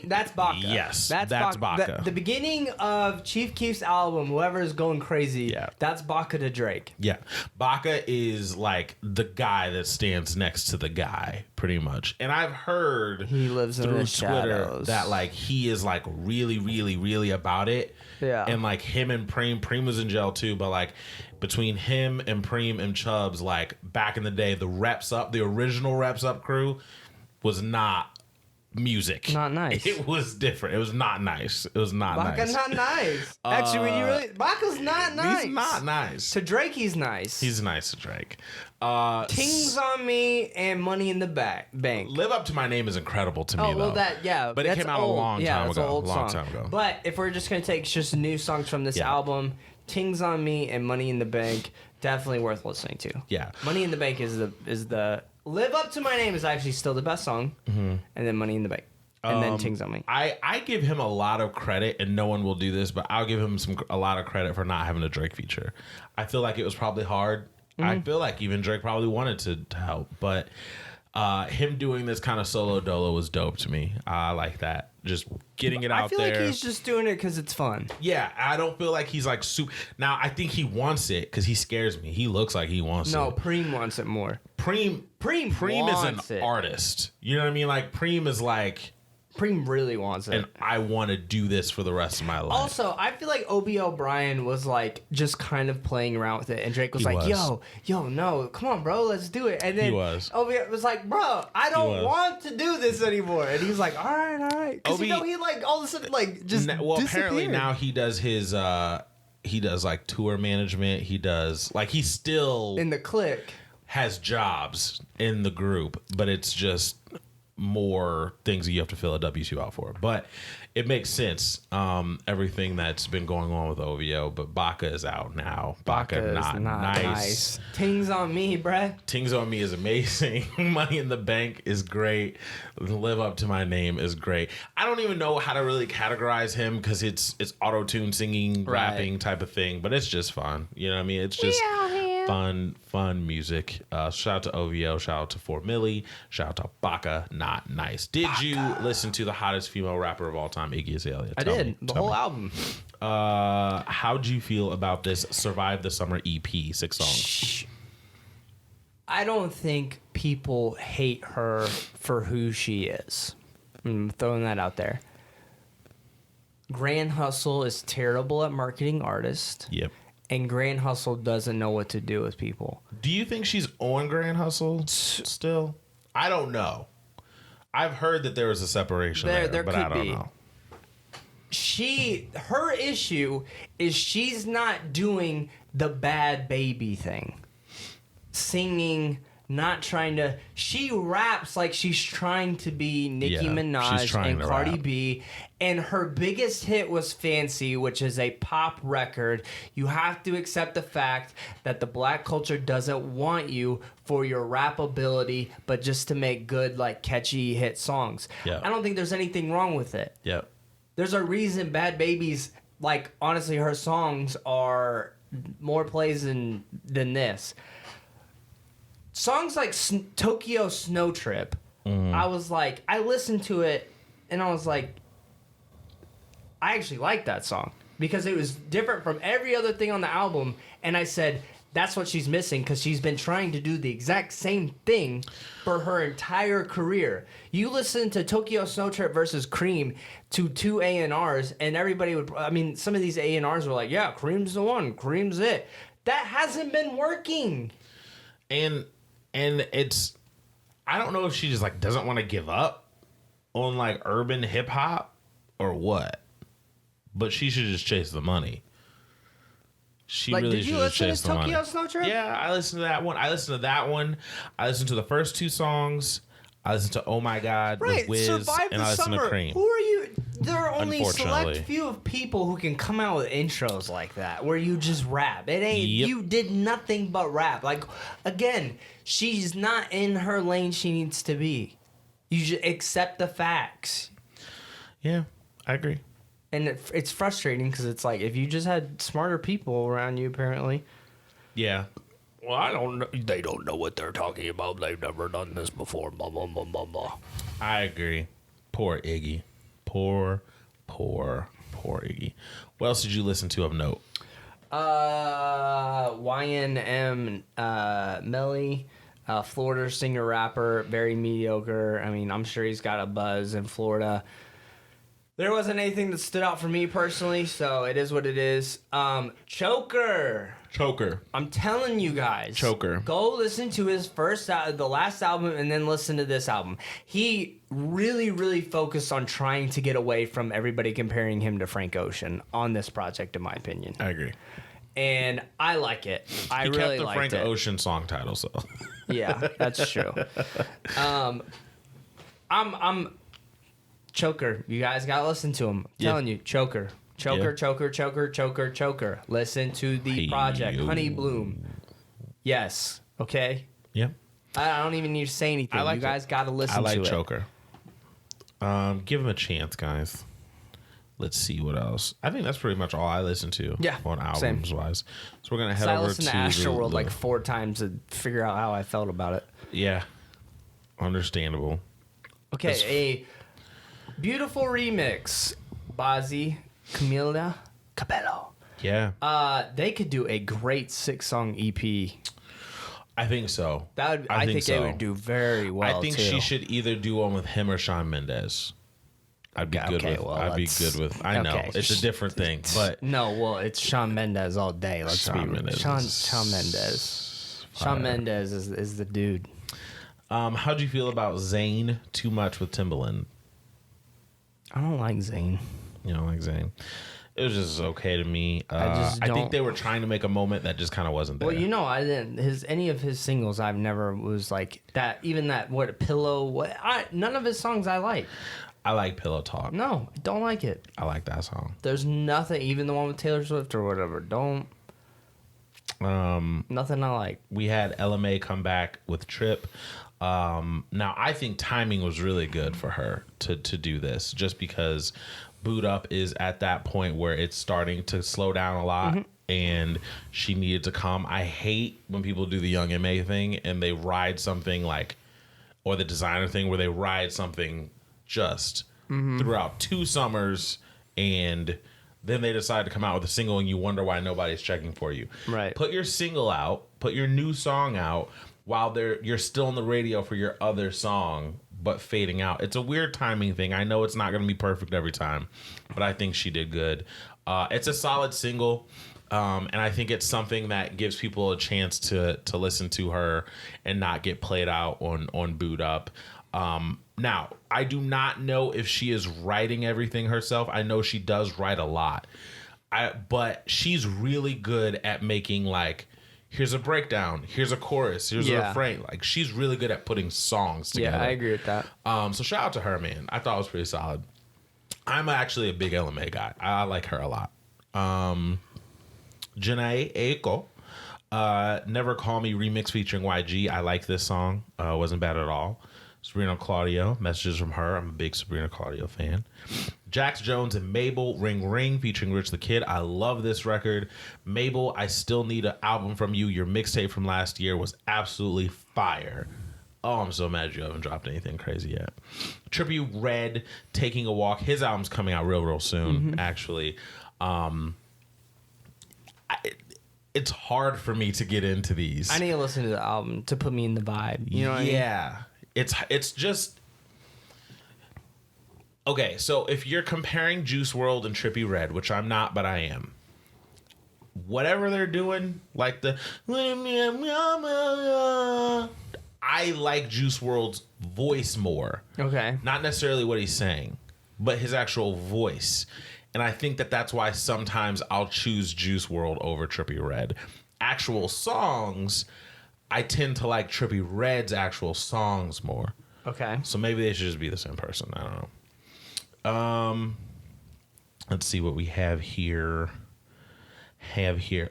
That's Baka. Yes, that's Baka. The beginning of Chief Keef's album, whoever's going crazy, Yeah. that's Baka to Drake. Yeah. Baka is like the guy that stands next to the guy, pretty much. And I've heard He lives in through the Twitter shadows. that like he is like really, really, really about it. Yeah. And like him and Preem was in jail too, but like between him and Preem and Chubbs, like back in the day, the original Reps Up crew was not music. Not nice. It was different. It was not nice. It was not Baka nice. not nice. Actually, when you really Baka's not nice. He's not nice. To Drake, he's nice. He's nice to Drake. Tings on Me and Money in the Bank. Live Up to My Name is incredible to me, Oh, though. well, But it that's came out old. a long Yeah, time that's an ago. old Long song. time ago. But if we're just gonna take just new songs from this Yeah. album, Tings on Me and Money in the Bank, definitely worth listening to. Yeah. Money in the Bank is the Live Up to My Name is actually still the best song, and then Money in the Bank, and then Tings on Me. I give him a lot of credit, and no one will do this, but I'll give him a lot of credit for not having a Drake feature. I feel like it was probably hard. I feel like even Drake probably wanted to help, but him doing this kind of solo dolo was dope to me. I like that. Just getting it out there. I feel like he's just doing it because it's fun. Yeah, I don't feel like he's like super. Now, I think he wants it because he scares me. He looks like he wants it. No, Preem wants it more. Preem is an artist. You know what I mean? Like, Preem is like... Preem really wants it. And I want to do this for the rest of my life. Also, I feel like OBL Brian was like just kind of playing around with it. And Drake was like, yo, no, come on, bro, let's do it. And then OBL was like, bro, I don't want to do this anymore. And he's like, all right. Because he like all of a sudden like just apparently now he does his like tour management. He does like he's still in the clique. Has jobs in the group, but it's just more things that you have to fill a W2 out for. But it makes sense, everything that's been going on with OVO. But Baka is out now. Baka not nice. Tings on Me, bruh. Tings on Me is amazing. Money in the Bank is great. Live Up to My Name is great. I don't even know how to really categorize him because it's auto-tune singing, rapping type of thing. But it's just fun. You know what I mean? It's just... Fun music. Shout out to OVO. Shout out to 4 Melly. Shout out to Baka. Not nice. Did you listen to the hottest female rapper of all time, Iggy Azalea? I did. The whole album. How'd you feel about this Survive the Summer EP, 6 songs? I don't think people hate her for who she is. I'm throwing that out there. Grand Hustle is terrible at marketing artists. Yep. And Grand Hustle doesn't know what to do with people. Do you think she's on Grand Hustle still? I don't know. I've heard that there was a separation there but I don't know. Her issue is she's not doing the bad baby thing. Singing, not trying to... She raps like she's trying to be Nicki Minaj and Cardi B. And her biggest hit was Fancy, which is a pop record. You have to accept the fact that the black culture doesn't want you for your rap ability, but just to make good, like, catchy hit songs. Yep. I don't think there's anything wrong with it. Yep. There's a reason Bad Babies, like, honestly, her songs are more plays than this. Songs like Tokyo Snow Trip, I listened to it and I was like, I actually like that song because it was different from every other thing on the album. And I said, that's what she's missing because she's been trying to do the exact same thing for her entire career. You listen to Tokyo Snow Trip versus Cream to 2 A&Rs and everybody would, some of these A&Rs were like, yeah, Cream's the one, Cream's it. That hasn't been working. And it's, I don't know if she just like doesn't want to give up on like urban hip hop or what, but she should just chase the money. She like, really should just chase the money. Did you listen to Tokyo Snow Trip? Yeah, I listened to that one. I listened to the first 2 songs. I listened to Oh My God with Wiz, and I listened to Cream. Who are you? There are only select few of people who can come out with intros like that where you just rap. It ain't you did nothing but rap. Like again, she's not in her lane she needs to be. You just accept the facts. Yeah, I agree. And it's frustrating because it's like if you just had smarter people around you, apparently. Yeah. Well, I don't know. They don't know what they're talking about. They've never done this before. Blah, blah, blah, blah, blah. I agree. Poor Iggy. Poor Iggy. What else did you listen to of note? YNM Melly, Florida singer rapper, very mediocre. I'm sure he's got a buzz in Florida. There wasn't anything that stood out for me personally, so it is what it is. Choker. I'm telling you guys. Choker. Go listen to his the last album, and then listen to this album. He really, really focused on trying to get away from everybody comparing him to Frank Ocean on this project, in my opinion. I agree. And I like it. I really kept the liked Frank it. Ocean song title, so. Yeah, that's true. I'm Choker. You guys gotta listen to him. I'm telling you, Choker. Choker. Listen to the project. Honey Bloom. Yes. Okay? Yep. I don't even need to say anything. You guys gotta listen to it. I like Choker. Give him a chance, guys. Let's see what else. I think that's pretty much all I listen to on albums wise. So we're gonna head over to Astroworld like 4 times to figure out how I felt about it. Yeah. Understandable. Okay, a beautiful remix. Bazzi, Camila Cabello. Yeah. They could do a great 6-song EP. I think so. I think so. they would do very well. I think too. she should either do one with him or Shawn Mendes. I'd be good with. Well, I'd be good with. I know it's a different thing, but no. Well, it's Shawn Mendes all day. Let's Shawn be Mendes Shawn is Mendes. fire. Shawn Mendes is the dude. How'd you feel about Zayn Too Much with Timbaland? I don't like Zayn. You don't like Zayn? It was just okay to me. I think they were trying to make a moment that just kind of wasn't there. Well, I didn't. Any of his singles, I've never was like that. Even that Pillow. None of his songs I like. I like Pillow Talk. No, I don't like it. I like that song. There's nothing. Even the one with Taylor Swift or whatever. Nothing I like. We had LMA come back with Trip. Now I think timing was really good for her to do this, just because Boot Up is at that point where it's starting to slow down a lot, and she needed to come. I hate when people do the Young M.A. thing and they ride something or the Designer thing where they ride something just throughout 2 summers, and then they decide to come out with a single and you wonder why nobody's checking for you. Right. Put your single out, put your new song out while you're still on the radio for your other song, but fading out. It's a weird timing thing. I know it's not going to be perfect every time, but I think she did good. It's a solid single, and I think it's something that gives people a chance to listen to her and not get played out on Boot Up. Now, I do not know if she is writing everything herself. I know she does write a lot, but she's really good at making here's a breakdown, here's a chorus, here's a refrain. She's really good at putting songs together. Yeah, I agree with that. So shout out to her, man. I thought it was pretty solid. I'm actually a big LMA guy. I like her a lot. Janae Eiko, Never Call Me remix featuring YG. I like this song. Wasn't bad at all. Sabrina Claudio, messages from her. I'm a big Sabrina Claudio fan. Jax Jones and Mabel, Ring Ring, featuring Rich the Kid. I love this record. Mabel, I Still Need an Album from You. Your mixtape from last year was absolutely fire. Oh, I'm so mad you haven't dropped anything crazy yet. Trippie Redd, Taking a Walk. His album's coming out real soon, actually. It's hard for me to get into these. I need to listen to the album to put me in the vibe. You know what I mean? Yeah. It's just... Okay, so if you're comparing Juice WRLD and Trippie Redd, which I'm not, but I am, whatever they're doing, like the... I like Juice WRLD's voice more. Okay. Not necessarily what he's saying, but his actual voice. And I think that's why sometimes I'll choose Juice WRLD over Trippie Redd. Actual songs, I tend to like Trippie Redd's actual songs more. Okay. So maybe they should just be the same person. I don't know. Let's see what we have here.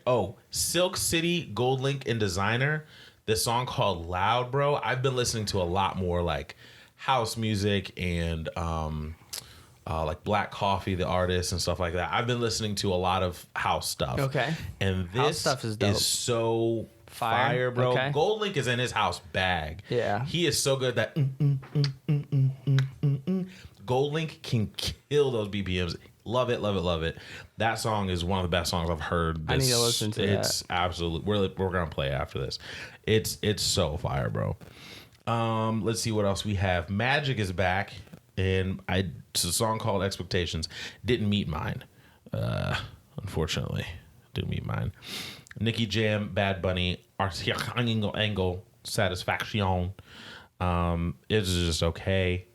Oh, Silk City, Gold Link, and Designer. This song called Loud, bro. I've been listening to a lot more house music and Black Coffee, the artist, and stuff like that. I've been listening to a lot of house stuff. Okay. And this house stuff is dope. So fire, bro. Okay. Gold Link is in his house bag. Yeah. He is so good that Gold Link can kill those BPMs. Love it, love it, love it. That song is one of the best songs I've heard. I need to listen to It's absolute. We're gonna play it after this. It's so fire, bro. Let's see what else we have. Magic is back, and it's a song called Expectations. Didn't meet mine, unfortunately. Didn't meet mine. Nicki Jam, Bad Bunny, Angle, Satisfaction. It's just okay.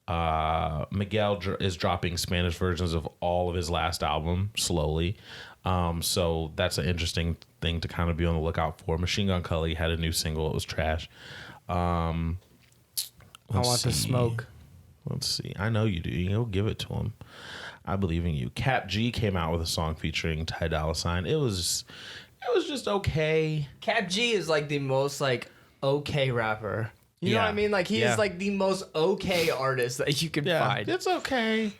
Miguel is dropping Spanish versions of all of his last album slowly. So that's an interesting thing to kind of be on the lookout for. Machine Gun Kelly had a new single. It was trash. I want the smoke. Let's see. I know you do. You'll give it to him. I believe in you. Cap G came out with a song featuring Ty Dolla $ign. It was just okay. Cap G is the most okay rapper. You know what I mean? He is the most okay artist that you can find. It's okay.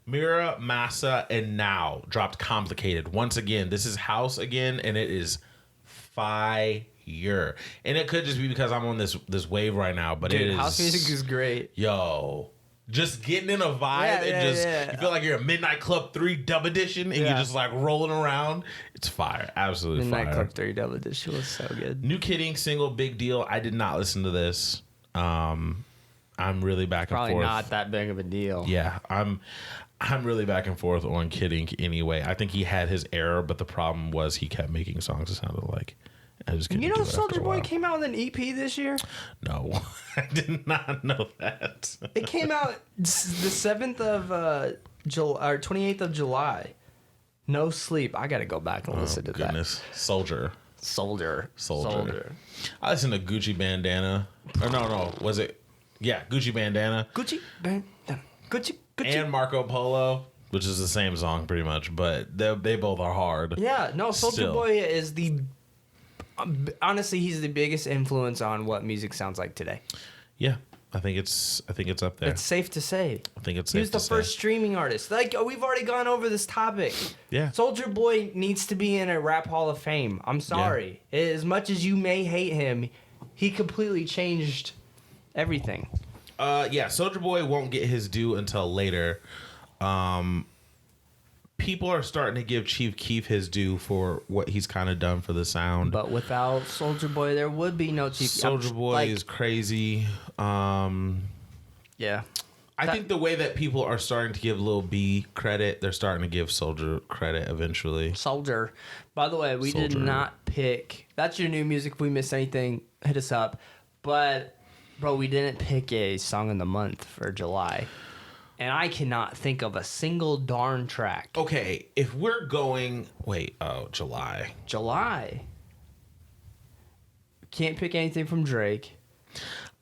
Mira, Massa, and Now dropped Complicated. Once again, this is house again, and it is fire. H.E.R. And it could just be because I'm on this wave right now, but Dude, it is house music is great. Yo, just getting in a vibe you feel like you're a Midnight Club 3 dub edition and you're just like rolling around. It's fire. Absolutely Midnight fire. Club 3 dub edition was so good. New Kid Ink single, Big Deal. I did not listen to this. I'm really back and forth. Probably not that big of a deal. Yeah, I'm really back and forth on Kid Ink anyway. I think he had his error, but the problem was he kept making songs that sounded like. I just couldn't do it after Soulja a Boy while. came out with an EP this year? No, I did not know that. It came out the 7th of July, or 28th of July. No Sleep. I got to go back and listen to Goodness. Soldier. Soldier. I listened to Gucci Bandana. Or no. Was it? Yeah, Gucci Bandana. Gucci Bandana. Gucci. And Marco Polo, which is the same song pretty much, but they both are hard. Yeah, no, Soulja Still. Boy is the... honestly, he's the biggest influence on what music sounds like today. Yeah, I think it's up there. It's safe to say. I think it's He safe was the to first say. streaming artist. Like, we've already gone over this topic. Yeah. Soulja Boy needs to be in a Rap Hall of Fame. I'm sorry. As much as you may hate him, he completely changed everything. Soulja Boy won't get his due until later. People are starting to give Chief Keef his due for what he's kind of done for the sound. But without Soulja Boy, there would be no Chief Keef. Soulja Boy is crazy. Yeah. I think the way that people are starting to give Lil B credit, they're starting to give Soulja credit eventually. Soldier. By the way, we did not pick. That's your new music. If we missed anything, hit us up. But, bro, we didn't pick a song of the month for July. And I cannot think of a single darn track. Okay, if we're going... July. July. Can't pick anything from Drake.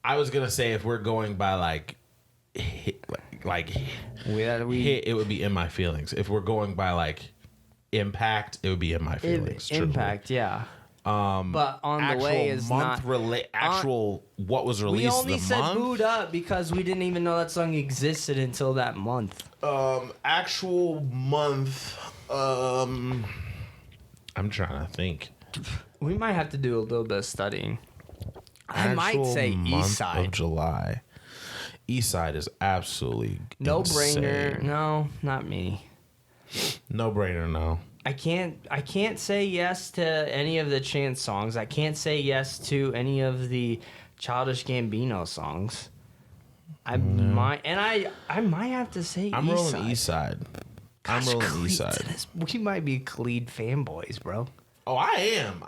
I was going to say if we're going by, hit, it would be In My Feelings. If we're going by, impact, it would be In My Feelings. Impact, yeah. But On the Way is not... what was released we only said month? Booed Up because we didn't even know that song existed until that month. Actual month... I'm trying to think. We might have to do a little bit of studying. I might Actual say month East Side. of July. East Side is absolutely No insane. brainer. No, not me. No brainer, no. I can't say yes to any of the Chance songs. I can't say yes to any of the Childish Gambino songs. I might have to say I'm East rolling Side. East Side. I'm Gosh, rolling Khalid East Side. to this- We might be Khalid fanboys, bro. Oh, I am.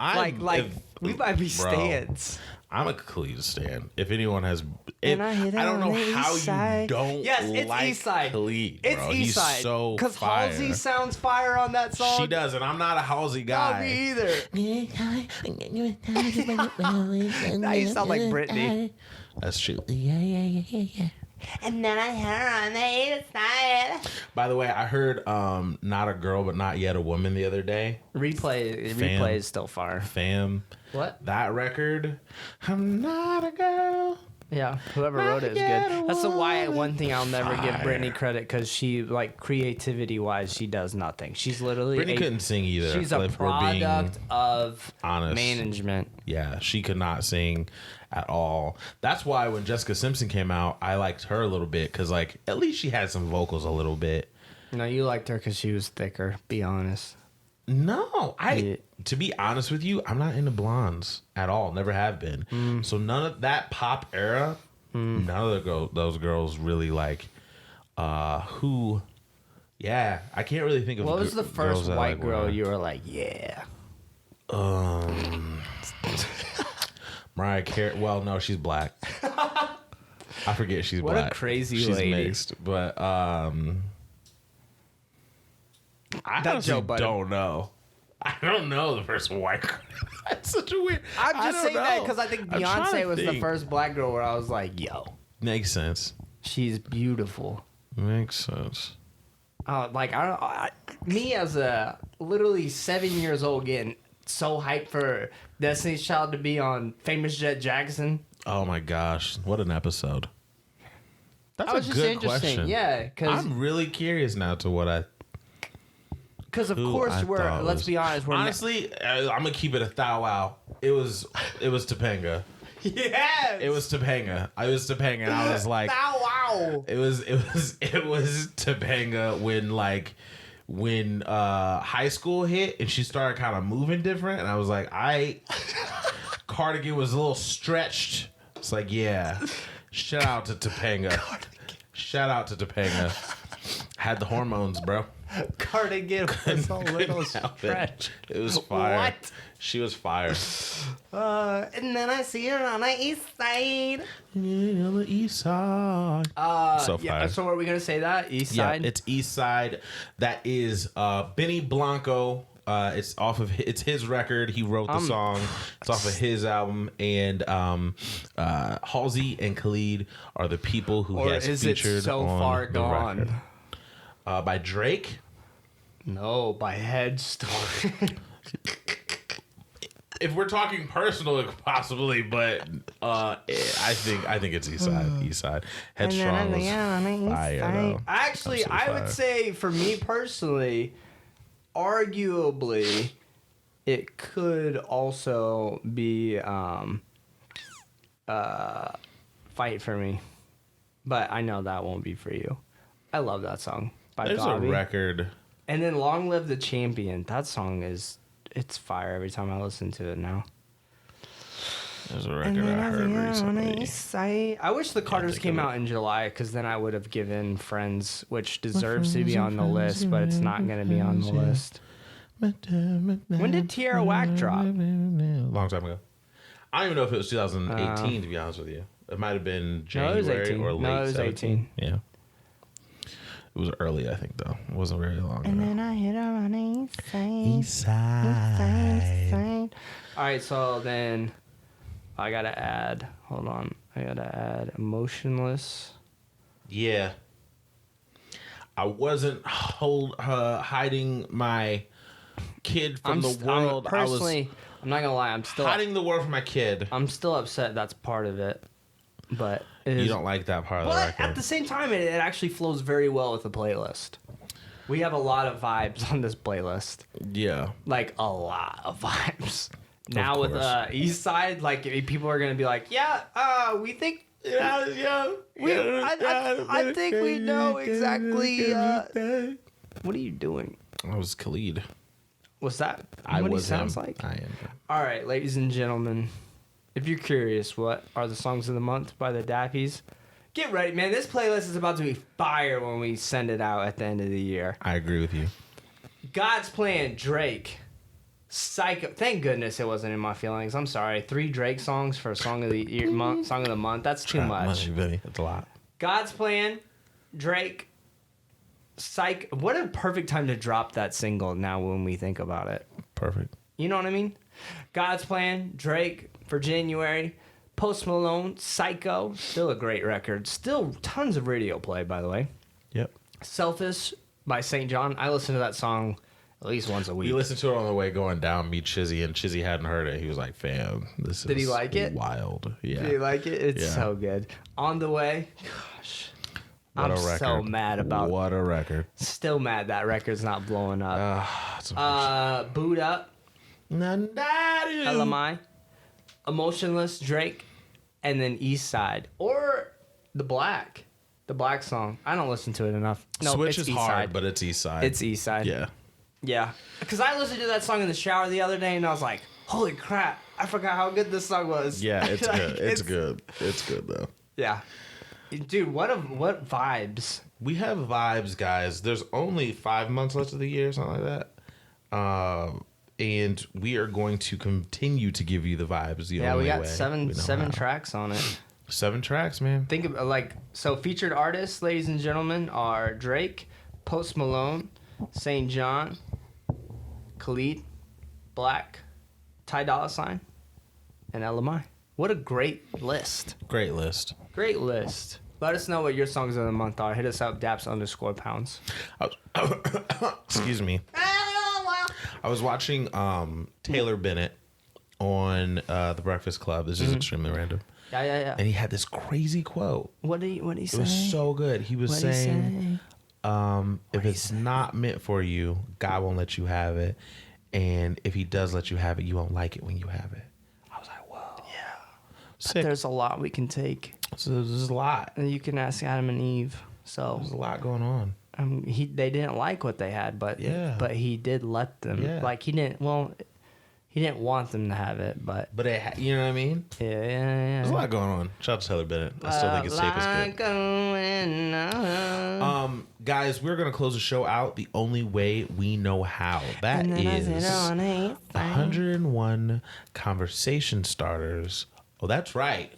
We might be stands. I'm a Khalid stan. If anyone has, I don't know how you don't. Yes, it's like East Side. Khalid, It's bro. East He's Side. so Because fire. Halsey sounds fire on that song. She does, and I'm not a Halsey guy. Not me either. Now you sound like Britney. That's true. And then I heard on the East Side. By the way, I heard "Not a Girl, but Not Yet a Woman" the other day. Replay is still fire. Fam, What? that record? I'm not a girl. Yeah, whoever wrote it is good. That's one thing I'll never give Fire. Britney credit, because she, creativity wise, she does nothing. She's literally Britney couldn't sing either. She's a if we're being product of honest. management. Yeah, she could not sing at all. That's why when Jessica Simpson came out, I liked her a little bit, because at least she had some vocals a little bit. No, you liked her because she was thicker. Be honest. No, to be honest with you, I'm not into blondes at all. Never have been. So none of that pop era, none of those girls really who. Yeah, I can't really think of. What was the first girls white that girl you were like, yeah? Mariah Carey. Well, no, she's black. I forget she's What black. a crazy she's lady. mixed, but I That honestly Joe Budden. don't know. I don't know the first white girl. That's such a weird. I'm I just don't saying that know. because I think I'm trying Beyonce to was the think. first black girl where I was like, yo, Makes sense. she's beautiful. Makes sense. Me as a literally 7 years old getting so hyped for Destiny's Child to be on Famous Jet Jackson. Oh my gosh, what an episode! That's That was a just good interesting. question. Yeah, because I'm really curious now to what I. because of course we're. Let's be honest. We're honestly, I'm gonna keep it a thou wow. It was Topanga. Yes. It was Topanga. I was Topanga, and I was like, wow. It was Topanga when high school hit and she started kind of moving different, and I was like, Cardigan was a little stretched. It's like, yeah. Shout out to Topanga. Shout out to Topanga. Had the hormones, bro. Cardigan was a little stretched. It was fire. What? She was fire. And then I see her on the east side. On the east side. So fire. Yeah, so are we gonna say that east side? Yeah, it's east side. That is Benny Blanco. It's his record. He wrote the song. It's off of his album. And Halsey and Khalid are the people who or has is featured it so on far the gone? record. By Drake. No, by Headstone. If we're talking personal, possibly, but I think it's East Side. East Side. Headstrong was fire, though. Actually, I would say for me personally, arguably, it could also be Fight for Me, but I know that won't be for you. I love that song by There's Bobby. a record. And then Long Live the Champion. That song it's fire every time I listen to it now. There's a record I heard recently. I wish the Carters came out in July, because then I would have given Friends, which deserves to be on the list, but it's not going to be on the list. When did H.E.R. Whack drop? Long time ago. I don't even know if it was 2018, to be honest with you. It might have been January or late. No, it was 17. Yeah. It was early, I think, though. It wasn't very long ago. And then I hit her on the East Side. All right, so then I got to add. Hold on. I got to add Emotionless. Yeah. I wasn't hiding my kid from the world. I'm not going to lie. I'm still hiding the world from my kid. I'm still upset that's part of it. But you don't like that part of the record. But at the same time, it actually flows very well with the playlist. We have a lot of vibes on this playlist. Yeah. Like, a lot of vibes. Now with East Side, like, people are going to be like, we think... I think we know exactly... what are you doing? I was Khalid. Was that what he sounds like? I am. All right, ladies and gentlemen. If you're curious, what are the songs of the month by the Dappies? Get ready, man. This playlist is about to be fire when we send it out at the end of the year. I agree with you. God's Plan, Drake. Psycho. Thank goodness it wasn't In My Feelings. I'm sorry. 3 Drake songs for Song of the Year, Song of the Month. That's too much. That's a lot. God's Plan, Drake. Psych. What a perfect time to drop that single now when we think about it. Perfect. You know what I mean? God's Plan, Drake for January. Post Malone, Psycho. Still a great record. Still tons of radio play, by the way. Yep. Selfish by St. John. I listen to that song at least once a week. We listened to it on the way going down, meet Chizzy, and Chizzy hadn't heard it. He was like, fam, this Did is he like it? Wild. Yeah. Did you like it? It's so good. On the Way. Gosh. What I'm a record. so mad about... What a record. Still mad that record's not blowing up. Boot Up. LMI. Emotionless, Drake. And then East Side. Or The Black. The Black song. I don't listen to it enough. No, Switch it's is East hard, Side. but it's East Side. It's East Side. Yeah. Yeah. Because I listened to that song in the shower the other day, and I was like, holy crap. I forgot how good this song was. Yeah, it's Like, good. It's good. It's good, though. Yeah. Dude, what vibes. We have vibes, guys. There's only 5 months left of the year, something like that. And we are going to continue to give you the vibes. Yeah, we got seven tracks on it. 7 tracks, man. Think of so featured artists, ladies and gentlemen, are Drake, Post Malone, St. John, Khalid, Black, Ty Dolla $ign, and LMI. What a great list. Great list. Great list. Let us know what your songs of the month are. Hit us up, Daps_pounds. Excuse me. I was watching Taylor Bennett on The Breakfast Club. This is extremely random. Yeah. And he had this crazy quote. What did he say? It was so good. He was saying, If it's not meant for you, God won't let you have it. And if he does let you have it, you won't like it when you have it. I was like, whoa. Yeah. Sick. There's a lot we can take. So there's a lot. And you can ask Adam and Eve. So There's a lot going on. they didn't like what they had, but he did let them. Yeah. Like he didn't want them to have it, but You know what I mean? yeah. There's a lot going on. Shout out to Taylor Bennett. I still think it's safe as good. Going on. Guys, we're gonna close the show out the only way we know how. That is 101 conversation starters. Oh, that's right.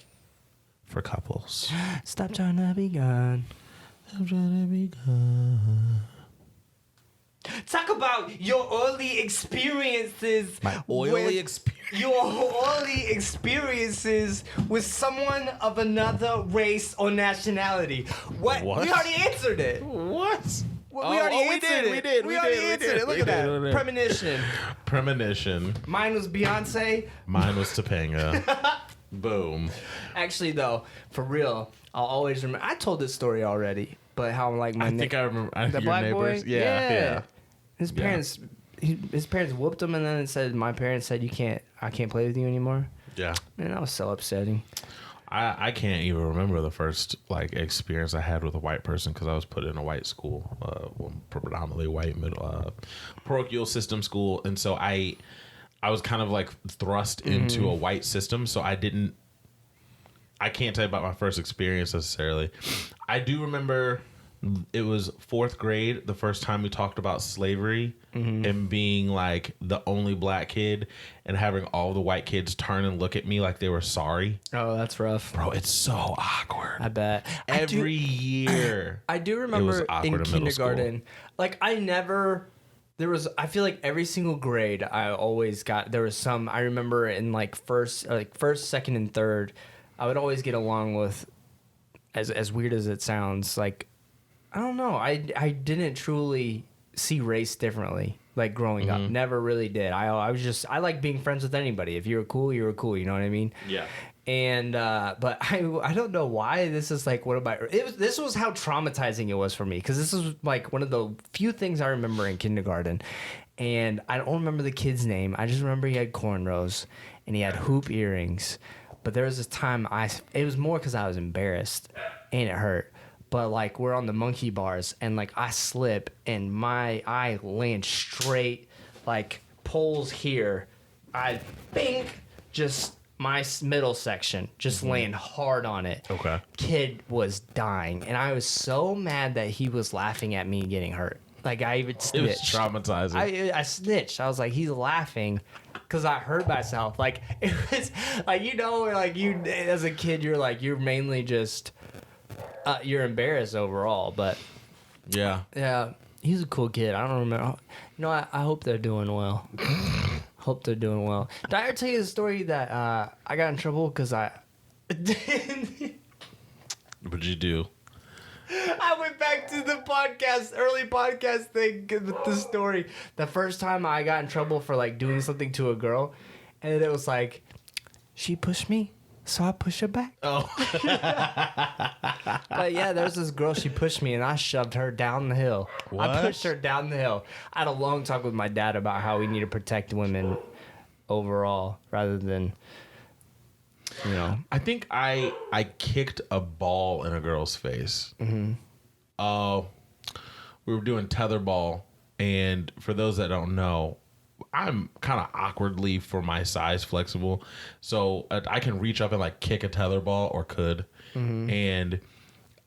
For couples. Stop trying to be gone. I'm trying to be gone. Talk about your early experiences. My oily experience. Your early experiences with someone of another race or nationality. What? What? We already answered it. What? We already answered it. We already answered it. Look at that. Premonition. Premonition. Mine was Beyonce. Mine was Topanga. Boom. Actually, though, for real, I'll always remember. I told this story already, but how like my I think I remember the your black neighbors. boy. Yeah. His parents, his parents whooped him, and then it said my parents said I can't play with you anymore. Yeah. Man, that was so upsetting. I can't even remember the first like experience I had with a white person because I was put in a white school, predominantly white parochial system school, and so I was kind of like thrust into a white system, so I can't tell you about my first experience necessarily. I do remember it was 4th grade, the first time we talked about slavery and being like the only black kid and having all the white kids turn and look at me like they were sorry. Oh, that's rough. Bro, it's so awkward. I bet. Every year. I do remember in kindergarten, like I feel like every single grade I always got, there was some, I remember in like first, second, and third, I would always get along with, as weird as it sounds, like, I don't know, I didn't truly see race differently, like growing up. Never really did. I like being friends with anybody. If you were cool, you were cool, you know what I mean? Yeah. And but I don't know why this is like one of my this was how traumatizing it was for me, because this was like one of the few things I remember in kindergarten, and I don't remember the kid's name. I just remember he had cornrows and he had hoop earrings. But there was this time it was more because I was embarrassed and it hurt. But like we're on the monkey bars and like I slip and my eye lands straight, like poles here. I think just my middle section just land hard on it. Okay. Kid was dying, and I was so mad that he was laughing at me getting hurt. Like I even snitched. It was traumatizing. I snitched. I was like, he's laughing because I hurt myself. Like it was like, you know, like you as a kid, you're mainly just you're embarrassed overall. But yeah, he's a cool kid. I don't remember. You know, I hope they're doing well. Hope they're doing well. Did I ever tell you the story that I got in trouble because I... What'd you do? I went back to the early podcast thing with the story. The first time I got in trouble for like doing something to a girl, and it was like, she pushed me, so I pushed her back. Oh. But yeah, there's this girl, she pushed me and I shoved her down the hill. What? I pushed her down the hill. I had a long talk with my dad about how we need to protect women overall rather than, you know. I think I kicked a ball in a girl's face. We were doing tetherball, and for those that don't know, I'm kind of awkwardly, for my size, flexible, so I can reach up and like kick a tetherball, or could, and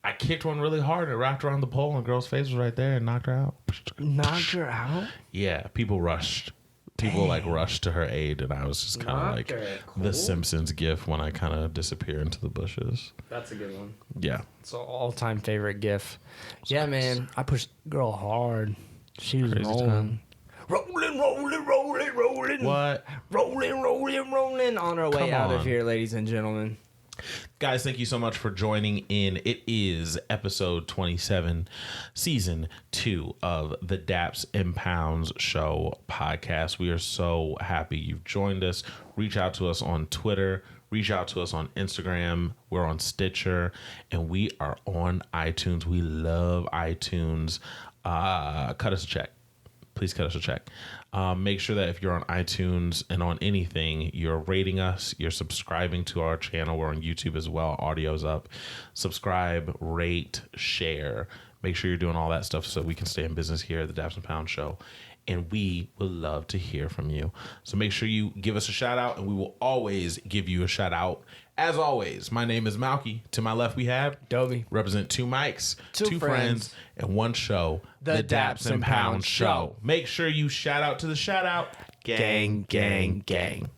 I kicked one really hard and it wrapped around the pole, and the girl's face was right there and knocked her out. Knocked her out? Yeah, people rushed. People like rushed to her aid, and I was just kind of like the Simpsons gif when I kind of disappear into the bushes. That's a good one. Yeah. It's an all-time favorite gif. Yeah, man. I pushed the girl hard. She was Crazy rolling. time. Rolling. What? Rolling on our way out of here, ladies and gentlemen. Guys, thank you so much for joining in. It is episode 27, season 2 of the Daps and Pounds Show podcast. We are so happy you've joined us. Reach out to us on Twitter. reach out to us on Instagram. We're on Stitcher, and we are on iTunes. We love iTunes. Cut us a check. Please cut us a check. Make sure that if you're on iTunes and on anything, you're rating us, you're subscribing to our channel. We're on YouTube as well. Audio's up. Subscribe, rate, share. Make sure you're doing all that stuff so we can stay in business here at the Daps and Pound Show. And we would love to hear from you. So make sure you give us a shout out, and we will always give you a shout out. As always, my name is Malky. To my left, we have Dobie. Represent two mics, Two friends, and one show. The Daps and Pound Show. Make sure you shout out to the shout out. Gang, gang, gang.